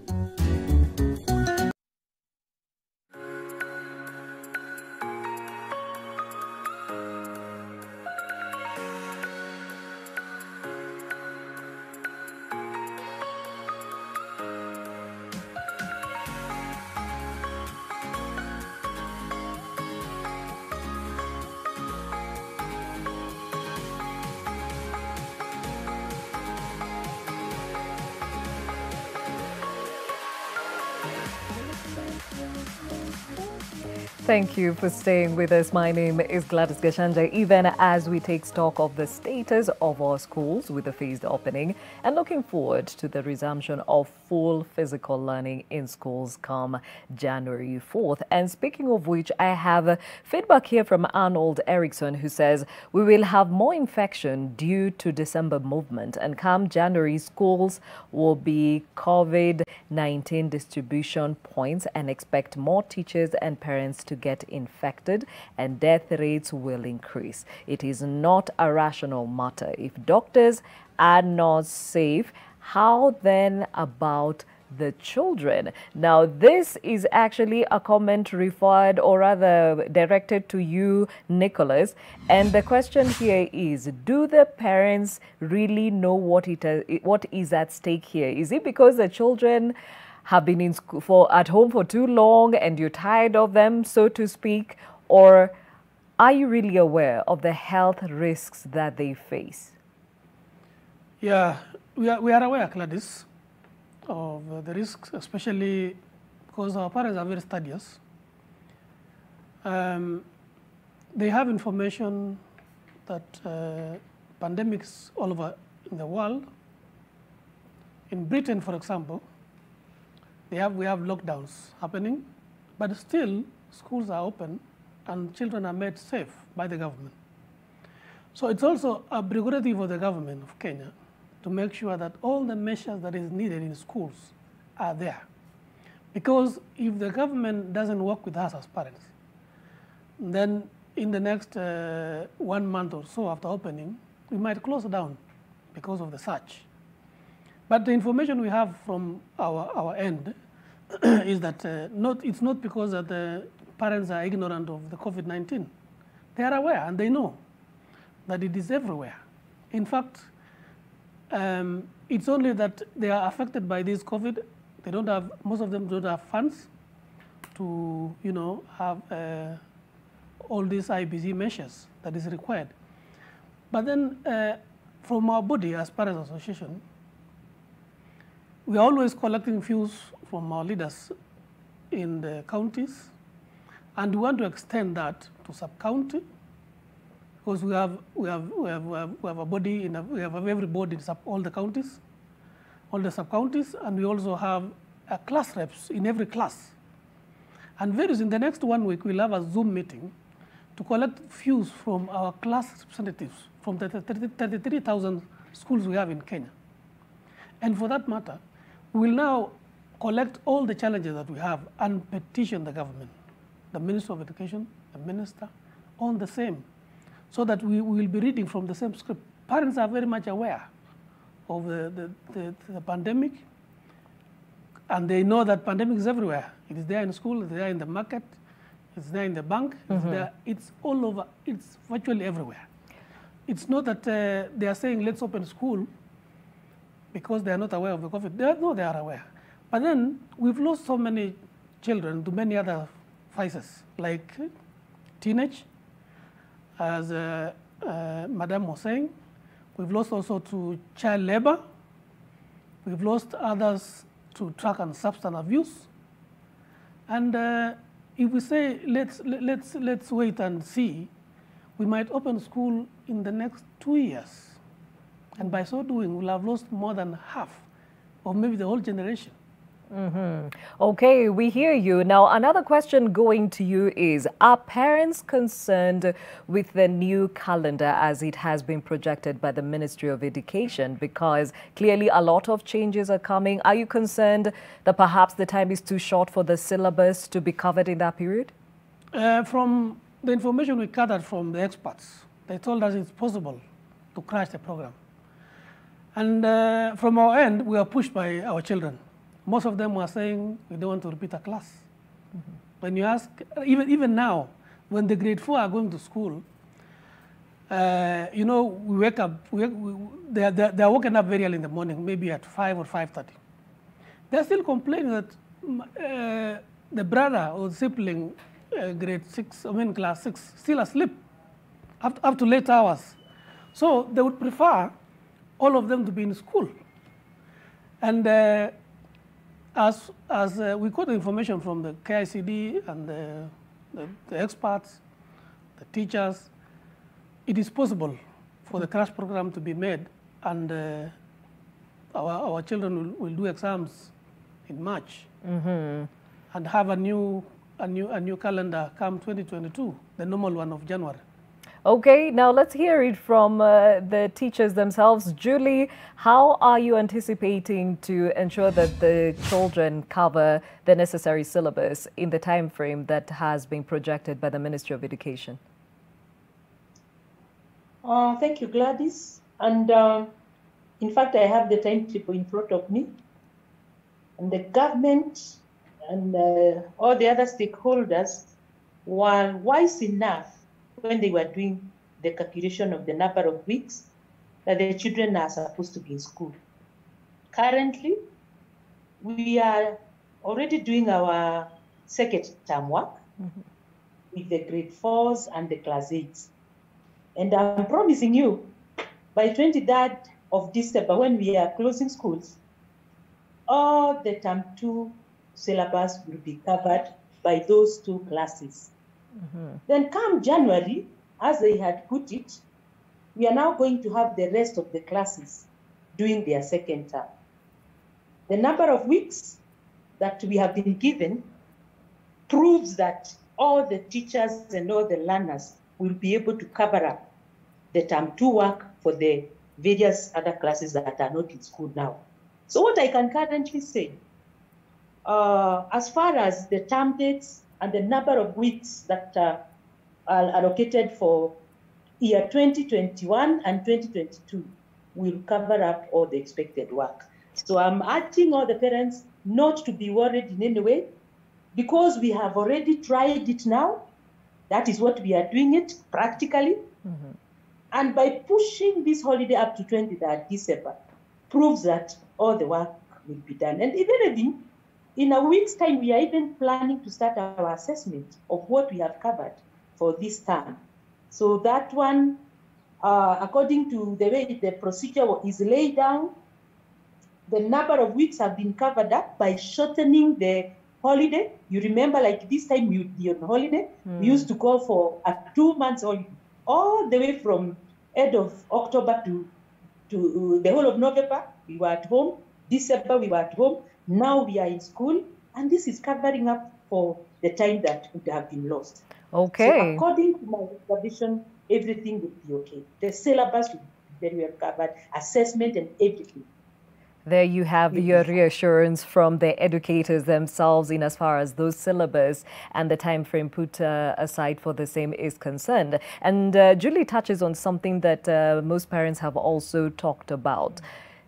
Thank you for staying with us. My name is Gladys Gachanja. Even as we take stock of the status of our schools with the phased opening and looking forward to the resumption of full physical learning in schools come January 4th. And speaking of which, I have feedback here from Arnold Erickson, who says we will have more infection due to December movement, and come January, schools will be COVID-19 distribution points and expect more teachers and parents to get infected, and death rates will increase. It is not a rational matter. If doctors are not safe, how then about the children? Now, this is actually a comment referred, or rather directed to you, Nicholas. And the question here is, do the parents really know what is at stake here? Is it because the children have been in school at home for too long and you're tired of them, so to speak? Or are you really aware of the health risks that they face? Yeah, we are aware, Gladys, of the risks, especially because our parents are very studious. They have information that pandemics all over in the world. In Britain, for example, we have lockdowns happening, but still schools are open and children are made safe by the government. So it's also a prerogative of the government of Kenya to make sure that all the measures that is needed in schools are there. Because if the government doesn't work with us as parents, then in the next 1 month or so after opening, we might close down because of the surge. But the information we have from our end is that it's not because that the parents are ignorant of the COVID-19. They are aware and they know that it is everywhere. In fact, it's only that they are affected by this COVID. They don't have, most of them don't have funds to, have all these IBC measures that is required. But then from our body as Parents Association, we are always collecting views from our leaders in the counties, and we want to extend that to sub-county, because we have a body we have every board in all the counties, all the sub-counties, and we also have class reps in every class. And very soon, in the next 1 week, we'll have a Zoom meeting to collect views from our class representatives from the 33,000 schools we have in Kenya. And for that matter, we will now collect all the challenges that we have and petition the government, the Minister of Education, the Minister, on the same, so that we will be reading from the same script. Parents are very much aware of the pandemic, and they know that pandemic is everywhere. It is there in school, it's there in the market, it's there in the bank, it's all over, it's virtually everywhere. It's not that they are saying let's open school because they are not aware of the COVID. They are aware. But then we've lost so many children to many other vices, like teenage, as Madam was saying. We've lost also to child labor. We've lost others to drug and substance abuse. And if we say let's wait and see, we might open school in the next 2 years. And by so doing, we'll have lost more than half, or maybe the whole generation. Okay, we hear you. Now, another question going to you is, are parents concerned with the new calendar as it has been projected by the Ministry of Education? Because clearly a lot of changes are coming. Are you concerned that perhaps the time is too short for the syllabus to be covered in that period? From the information we gathered from the experts, they told us it's possible to crash the program. And from our end, we are pushed by our children. Most of them were saying we don't want to repeat a class. When you ask, even now, when the grade 4 are going to school, we wake up, they are woken up very early in the morning, maybe at 5 or 5:30. They're still complaining that the brother or sibling, class 6, still asleep up to late hours. So they would prefer all of them to be in school. And as we got the information from the KICD and the the experts, the teachers, it is possible for the crash program to be made, and our children will do exams in March, and have a new calendar come 2022, the normal one of January. Okay, now let's hear it from the teachers themselves. Julie, how are you anticipating to ensure that the children cover the necessary syllabus in the time frame that has been projected by the Ministry of Education? Thank you, Gladys. And in fact, I have the timetable in front of me. And the government and all the other stakeholders were wise enough when they were doing the calculation of the number of weeks that the children are supposed to be in school. Currently, we are already doing our second term work with the grade 4s and the class 8s. And I'm promising you, by 23rd of December, when we are closing schools, all the term 2 syllabus will be covered by those 2 classes. Then come January, as they had put it, we are now going to have the rest of the classes doing their second term. The number of weeks that we have been given proves that all the teachers and all the learners will be able to cover up the term 2 work for the various other classes that are not in school now. So what I can currently say, as far as the term dates and the number of weeks that are allocated for year 2021 and 2022 will cover up all the expected work. So I'm urging all the parents not to be worried in any way, because we have already tried it now. That is what we are doing it practically. And by pushing this holiday up to 23rd December proves that all the work will be done. And even in a week's time, we are even planning to start our assessment of what we have covered for this term. So that one, according to the way the procedure is laid down, the number of weeks have been covered up by shortening the holiday. You remember, like this time we would be on holiday. We used to go for a 2 months holiday, all the way from end of October to the whole of November. We were at home. December, we were at home. Now we are in school, and this is covering up for the time that would have been lost. Okay. So according to my observation, everything would be okay. The syllabus would be very well covered, assessment and everything. There you have your reassurance from the educators themselves in as far as those syllabus and the time frame put aside for the same is concerned. And Julie touches on something that most parents have also talked about.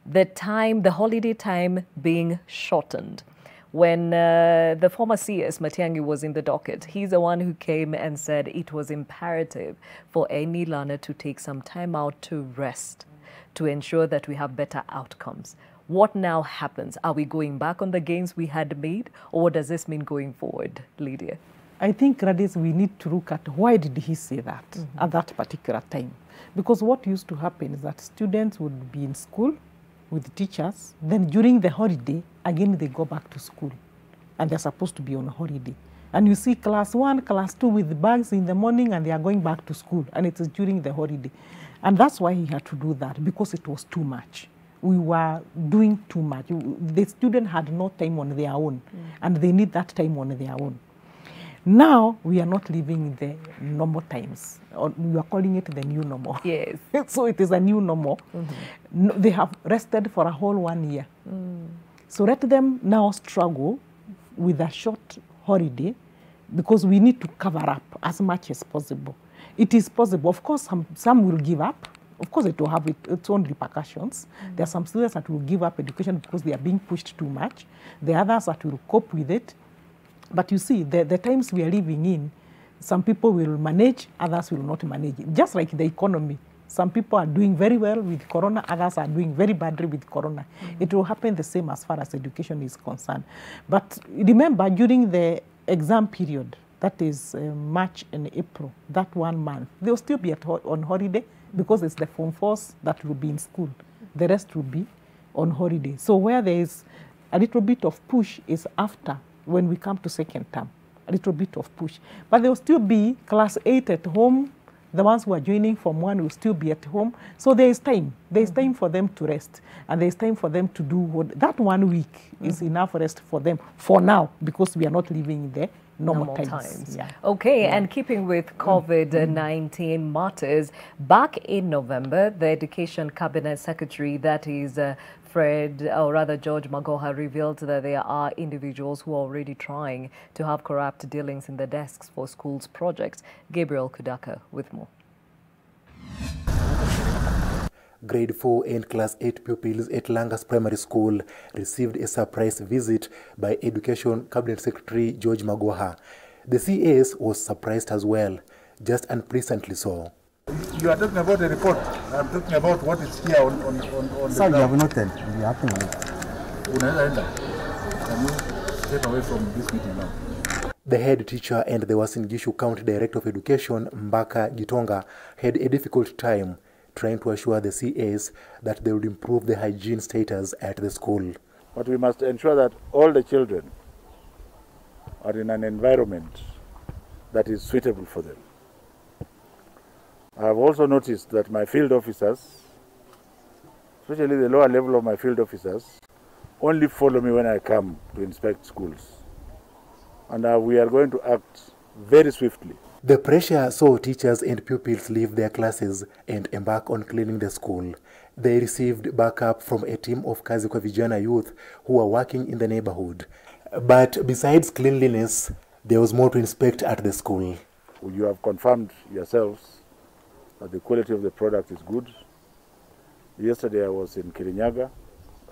The holiday time being shortened. When the former CS, Matiang'i, was in the docket, he's the one who came and said it was imperative for any learner to take some time out to rest, to ensure that we have better outcomes. What now happens? Are we going back on the gains we had made, or what does this mean going forward, Lydia? I think, Gladys, we need to look at why did he say that at that particular time. Because what used to happen is that students would be in school with teachers, then during the holiday, again they go back to school, and they're supposed to be on holiday. And you see class 1, class 2 with bags in the morning, and they are going back to school, and it is during the holiday. And that's why he had to do that, because it was too much. We were doing too much. The student had no time on their own, and they need that time on their own. Now, we are not living in the normal times. Or we are calling it the new normal. Yes. So it is a new normal. They have rested for a whole 1 year. So let them now struggle with a short holiday, because we need to cover up as much as possible. It is possible. Of course, some will give up. Of course, it will have its own repercussions. There are some students that will give up education because they are being pushed too much. There are others that will cope with it. But you see, the times we are living in, some people will manage, others will not manage. Just like the economy. Some people are doing very well with corona, others are doing very badly with corona. It will happen the same as far as education is concerned. But remember, during the exam period, that is March and April, that 1 month, they will still be on holiday, because it's the Form 4s that will be in school. The rest will be on holiday. So where there is a little bit of push is after, when we come to second term. a little bit of push. But there will still be class 8 at home. The ones who are joining Form 1 will still be at home. So there is time. There is time for them to rest. And there is time for them to do what... That 1 week is enough rest for them for now, because we are not living in the normal times. Yeah. Okay, and keeping with COVID-19 matters, back in November, the Education Cabinet Secretary, that is George Magoha, revealed that there are individuals who are already trying to have corrupt dealings in the desks for schools projects. Gabriel Kudaka with more. Grade 4 and Class 8 pupils at Langas Primary School received a surprise visit by Education Cabinet Secretary George Magoha. The CS was surprised as well, just unpleasantly so. You are talking about the report. I'm talking about what is here on the Sir, you ground. have noted. We have to Can you get away from this meeting now? The head teacher and the Uasin Gishu County Director of Education, Mbaka Gitonga, had a difficult time trying to assure the CAs that they would improve the hygiene status at the school. But we must ensure that all the children are in an environment that is suitable for them. I have also noticed that my field officers, especially the lower level of my field officers, only follow me when I come to inspect schools. And we are going to act very swiftly. The pressure saw teachers and pupils leave their classes and embark on cleaning the school. They received backup from a team of Kazikwa Vijana youth who were working in the neighborhood. But besides cleanliness, there was more to inspect at the school. You have confirmed yourselves that the quality of the product is good. Yesterday I was in Kirinyaga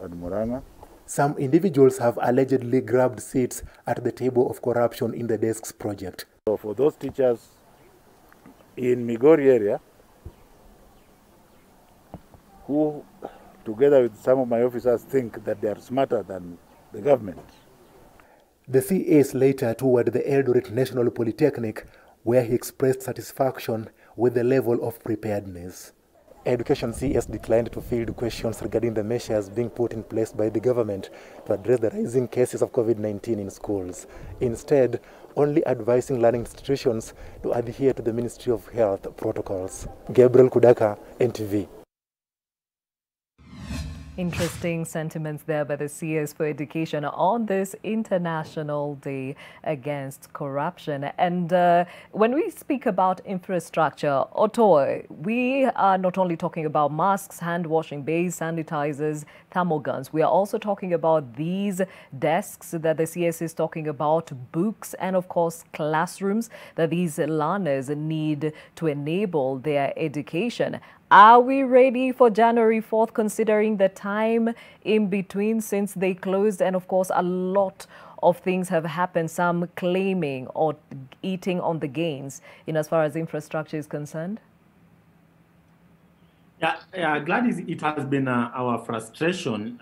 and Muranga. Some individuals have allegedly grabbed seats at the table of corruption in the desks project. So for those teachers in Migori area who, together with some of my officers, think that they are smarter than the government. The CAs later toured the Eldoret National Polytechnic, where he expressed satisfaction with the level of preparedness. Education CS declined to field questions regarding the measures being put in place by the government to address the rising cases of COVID-19 in schools. Instead, only advising learning institutions to adhere to the Ministry of Health protocols. Gabriel Kudaka, NTV. Interesting sentiments there by the CS for Education on this International Day Against Corruption. And when we speak about infrastructure, Otoy, we are not only talking about masks, hand washing bays, sanitizers, thermal guns. We are also talking about these desks that the CS is talking about, books, and of course classrooms that these learners need to enable their education. Are we ready for January 4th, considering the time in between since they closed? And of course, a lot of things have happened, some claiming or eating on the gains in as far as infrastructure is concerned. Yeah, Gladys, it has been our frustration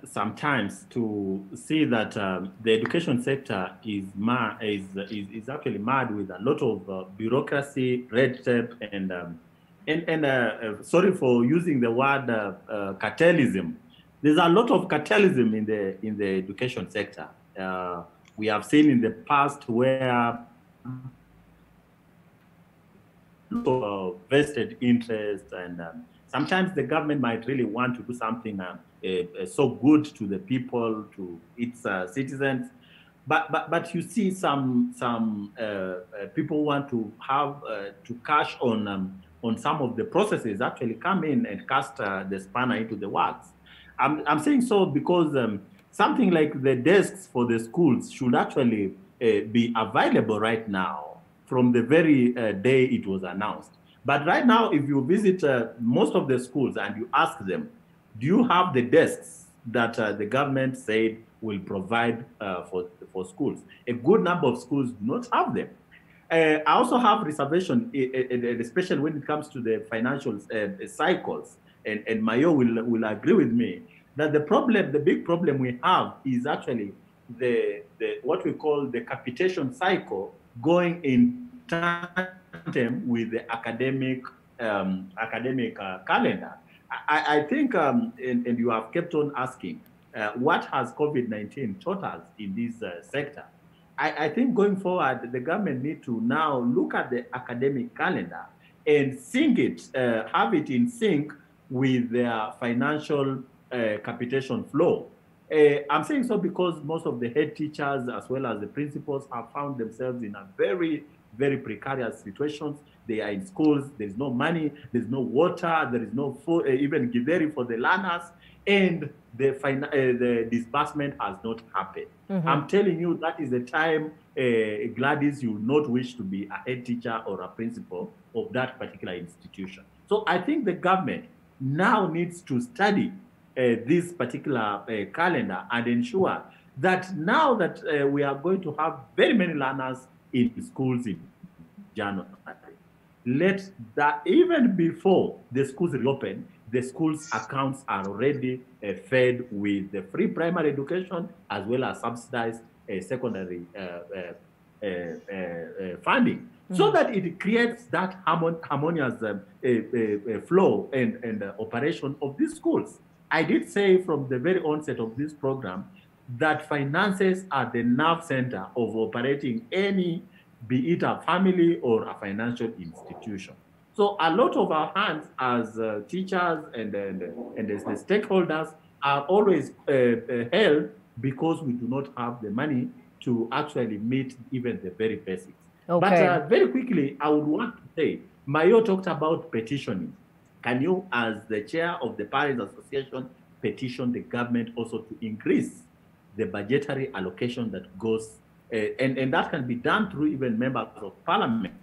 sometimes to see that the education sector is actually mad with a lot of bureaucracy, red tape, and sorry for using the word cartelism. There's a lot of cartelism in the education sector. We have seen in the past where vested interest, and sometimes the government might really want to do something so good to the people, to its citizens, but you see some people want to have to cash on some of the processes, actually come in and cast the spanner into the works. I'm saying so because something like the desks for the schools should actually be available right now from the very day it was announced. But right now, if you visit most of the schools and you ask them, do you have the desks that the government said will provide for schools? A good number of schools do not have them. I also have reservation, especially when it comes to the financial cycles, and Mayo will agree with me that the big problem we have is actually the what we call the capitation cycle going in tandem with the academic calendar. I think, and you have kept on asking, what has COVID-19 taught us in this sector? I think going forward, the government need to now look at the academic calendar and sync it, have it in sync with their financial capitation flow. I'm saying so because most of the head teachers as well as the principals have found themselves in a very, very precarious situations. They are in schools, there's no money, there's no water, there is no food, even githeri for the learners, and the disbursement has not happened. I'm telling you, that is the time, Gladys, you would not wish to be a head teacher or a principal of that particular institution. So I think the government now needs to study this particular calendar and ensure that now that we are going to have very many learners in schools in January, let that, even before the schools reopen, the schools' accounts are already fed with the free primary education as well as subsidized secondary funding, so that it creates that harmonious flow and operation of these schools. I did say from the very onset of this program that finances are the nerve center of operating any, be it a family or a financial institution. So a lot of our hands as teachers and as the stakeholders are always held because we do not have the money to actually meet even the very basics. Okay. But very quickly, I would want to say, Mayo talked about petitioning. Can you, as the chair of the Parents Association, petition the government also to increase the budgetary allocation that goes, and that can be done through even members of parliament,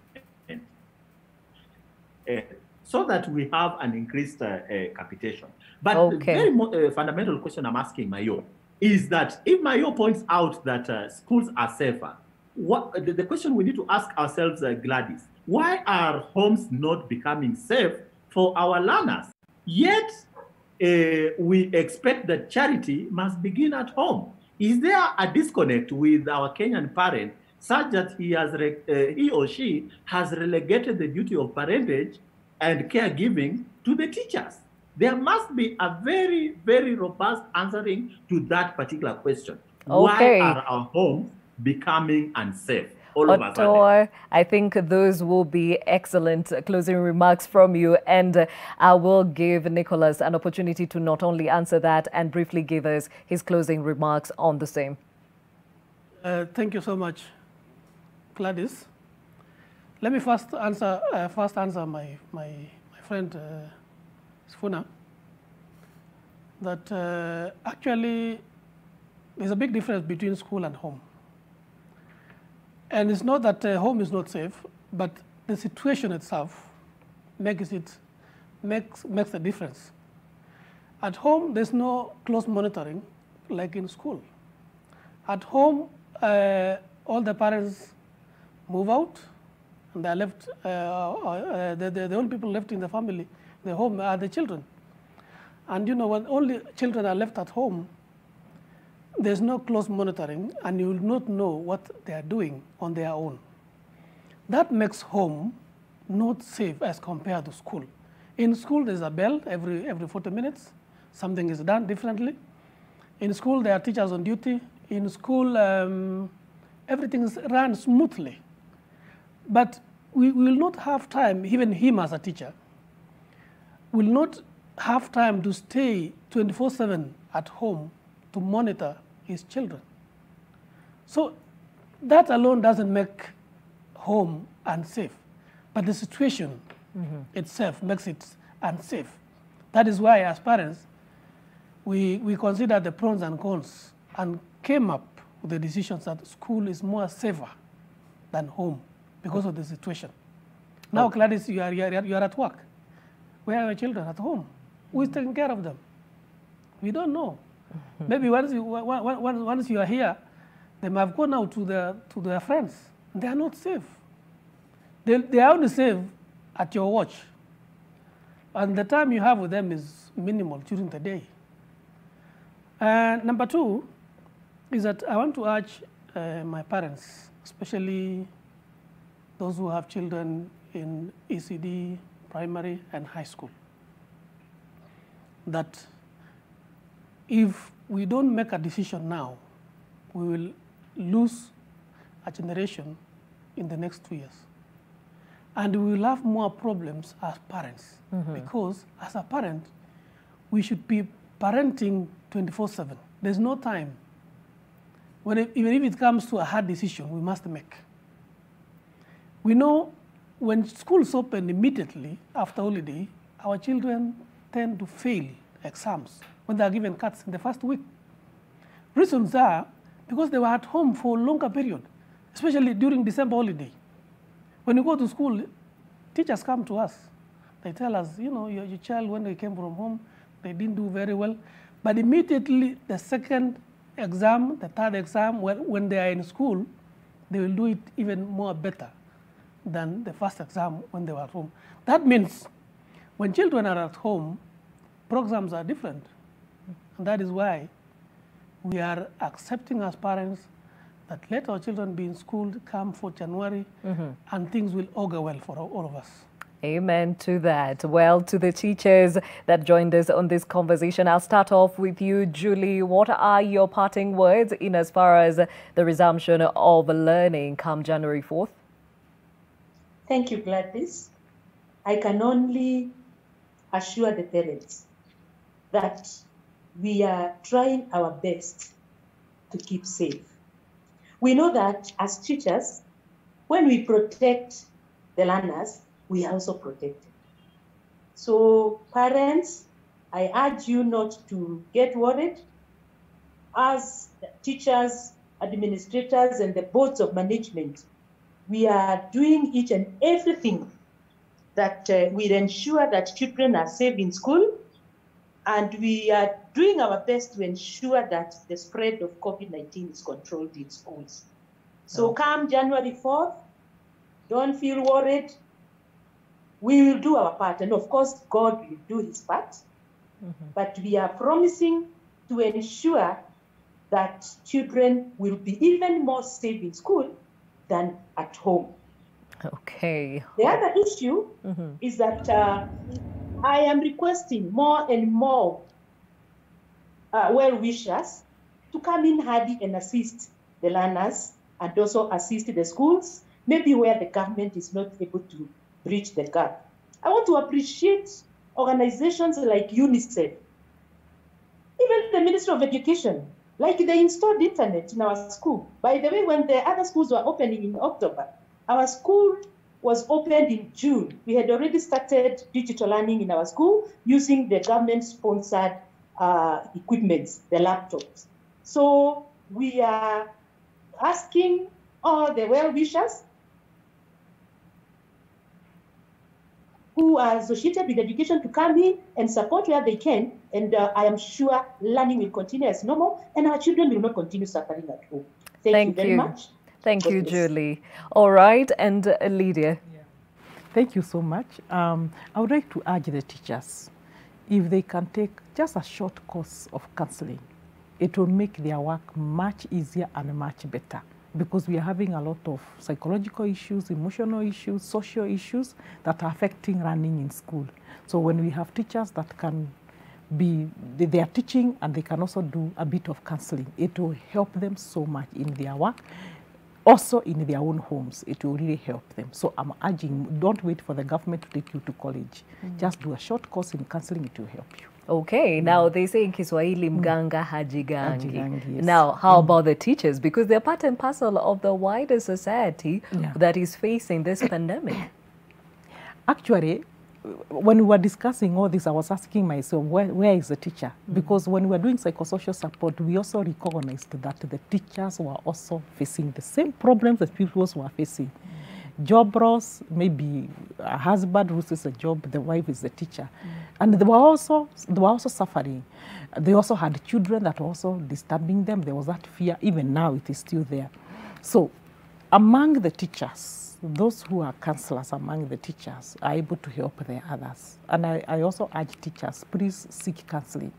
so that we have an increased capitation. But the very fundamental question I'm asking Mayo is that if Mayo points out that schools are safer, the question we need to ask ourselves, Gladys, why are homes not becoming safe for our learners? Yet, we expect that charity must begin at home. Is there a disconnect with our Kenyan parent such that he or she has relegated the duty of parentage and caregiving to the teachers? There must be a very, very robust answering to that particular question. Why are our homes becoming unsafe? Otor, I think those will be excellent closing remarks from you, and I will give Nicholas an opportunity to not only answer that and briefly give us his closing remarks on the same. Thank you so much, Gladys. Let me first answer my friend Sifuna, that actually there's a big difference between school and home. And it's not that home is not safe, but the situation itself makes a difference. At home, there's no close monitoring like in school. At home, all the parents move out, and they're left. The only people left in the family, the home, are the children. And you know, when only children are left at home, there's no close monitoring, and you will not know what they are doing on their own. That makes home not safe as compared to school. In school, there's a bell every 40 minutes. Something is done differently. In school, there are teachers on duty. In school, everything is run smoothly. But we will not have time, even him as a teacher, will not have time to stay 24/7 at home to monitor his children. So that alone doesn't make home unsafe, but the situation itself makes it unsafe. That is why, as parents, we consider the pros and cons and came up with the decisions that school is more safer than home because of the situation. Now, Gladys, you are at work. Where are your children? At home. Who is taking care of them? We don't know. Maybe once you are here, they might have gone out to their friends. They are not safe. They are only safe at your watch. And the time you have with them is minimal during the day. And number two is that I want to urge my parents, especially those who have children in ECD, primary, and high school, that if we don't make a decision now, we will lose a generation in the next 2 years. And we will have more problems as parents, because as a parent, we should be parenting 24/7. There's no time. Even if it comes to a hard decision we must make. We know when schools open immediately after holiday, our children tend to fail exams when they are given cuts in the first week. Reasons are because they were at home for a longer period, especially during December holiday. When you go to school, teachers come to us. They tell us, you know, your child, when they came from home, they didn't do very well. But immediately the second exam, the third exam, when they are in school, they will do it even more better than the first exam when they were at home. That means when children are at home, programs are different. And that is why we are accepting as parents that let our children be in school come for January, and things will augur well for all of us. Amen to that. Well, to the teachers that joined us on this conversation, I'll start off with you, Julie. What are your parting words in as far as the resumption of learning come January 4th? Thank you, Gladys. I can only assure the parents that we are trying our best to keep safe. We know that as teachers, when we protect the learners, we are also protected. So parents, I urge you not to get worried. As teachers, administrators, and the boards of management, we are doing each and everything that will ensure that children are safe in school, and we are doing our best to ensure that the spread of COVID-19 is controlled in schools. So come January 4th, don't feel worried. We will do our part, and of course, God will do his part. But we are promising to ensure that children will be even more safe in school than at home. Okay. The other issue is that I am requesting more and more well-wishers to come in handy and assist the learners and also assist the schools, maybe where the government is not able to bridge the gap. I want to appreciate organizations like UNICEF, even the Ministry of Education, like they installed internet in our school. By the way, when the other schools were opening in October, our school was opened in June. We had already started digital learning in our school using the government-sponsored equipment, the laptops. So we are asking all the well-wishers who are associated with education to come in and support where they can. And I am sure learning will continue as normal, and our children will not continue suffering at home. Thank you very much. Thank you, Julie. All right, and Lydia. Thank you so much. I would like to urge the teachers, if they can take just a short course of counseling, it will make their work much easier and much better, because we are having a lot of psychological issues, emotional issues, social issues that are affecting learning in school. So when we have teachers that can be, they are teaching and they can also do a bit of counseling, it will help them so much in their work. Also in their own homes, it will really help them. So I'm urging, don't wait for the government to take you to college. Just do a short course in counseling, it will help you. Okay, now they say in Kiswahili, mganga hajigangi. Yes. Now, how about the teachers? Because they're part and parcel of the wider society that is facing this pandemic. Actually, when we were discussing all this, I was asking myself, where is the teacher? Because when we were doing psychosocial support, we also recognized that the teachers were also facing the same problems that people were facing. Job loss, maybe a husband loses a job, the wife is the teacher. And they were also suffering. They also had children that were also disturbing them. There was that fear. Even now, it is still there. So among the teachers, those who are counselors among the teachers are able to help the others. And I also urge teachers, please seek counseling.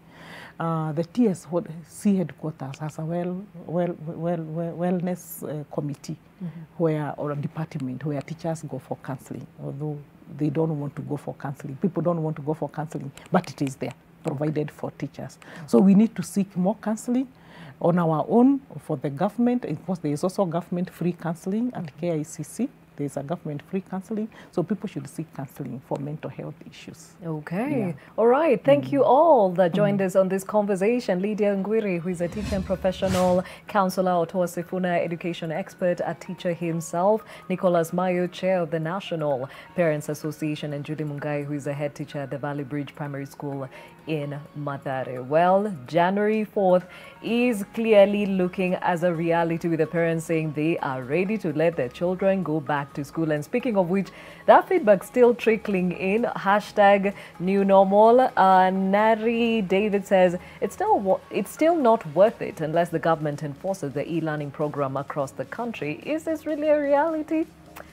The TSC headquarters has a wellness committee or a department where teachers go for counseling, although they don't want to go for counseling. People don't want to go for counseling, but it is there, provided for teachers. So we need to seek more counseling. on our own for the government. Of course, there is also government free counseling at KICC. There is a government free counseling, so people should seek counseling for mental health issues. Okay. Yeah. All right. Thank you all that joined us on this conversation. Lydia Ngwiri, who is a teacher and professional counselor, Otoa Sifuna, education expert, a teacher himself, Nicholas Mayo, chair of the National Parents Association, and Judy Mungai, who is a head teacher at the Valley Bridge Primary School in Mathare. Well, January 4th is clearly looking as a reality, with the parents saying they are ready to let their children go back to school. And speaking of which, that feedback still trickling in. Hashtag new normal. Nari David says it's still not worth it unless the government enforces the e-learning program across the country. Is this really a reality?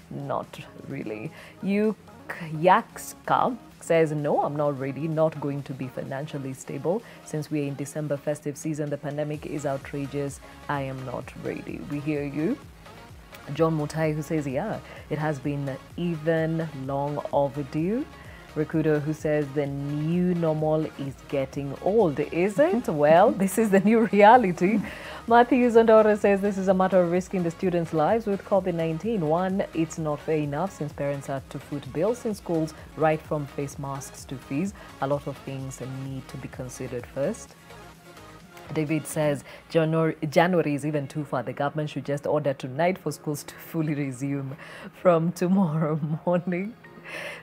Not really. Yakska says, no, I'm not ready, not going to be financially stable. Since we're in December festive season, the pandemic is outrageous. I am not ready. We hear you. John Mutai, who says, yeah, it has been even long overdue. Rakudo, who says the new normal is getting old, is it? Well, this is the new reality. Matthew Zondora says this is a matter of risking the students' lives with COVID-19. One, it's not fair enough since parents have to foot bills in schools, right from face masks to fees. A lot of things need to be considered first. David says January is even too far. The government should just order tonight for schools to fully resume from tomorrow morning.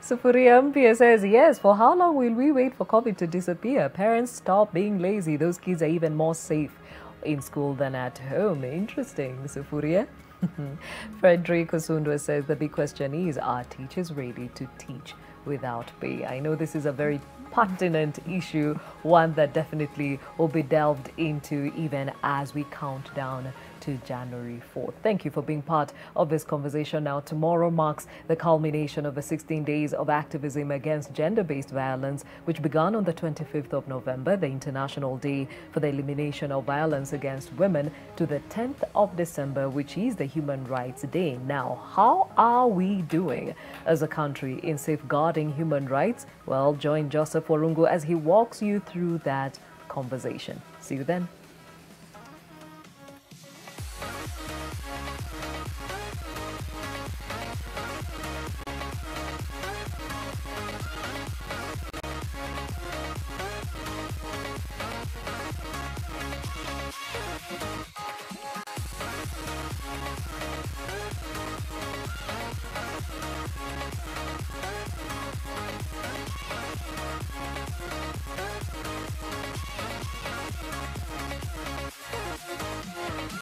Sufuria Mpia says, yes, for how long will we wait for COVID to disappear? Parents, stop being lazy. Those kids are even more safe in school than at home. Interesting, Sufuria. Frederick Osundwa says the big question is, are teachers ready to teach without pay? I know this is a very pertinent issue, one that definitely will be delved into even as we count down to January 4th. Thank you for being part of this conversation. Now, tomorrow marks the culmination of the 16 days of activism against gender-based violence, which began on the 25th of November, the International Day for the Elimination of Violence Against Women, to the 10th of December, which is the Human Rights Day. Now, how are we doing as a country in safeguarding human rights? Well, join Joseph Olungu as he walks you through that conversation. See you then.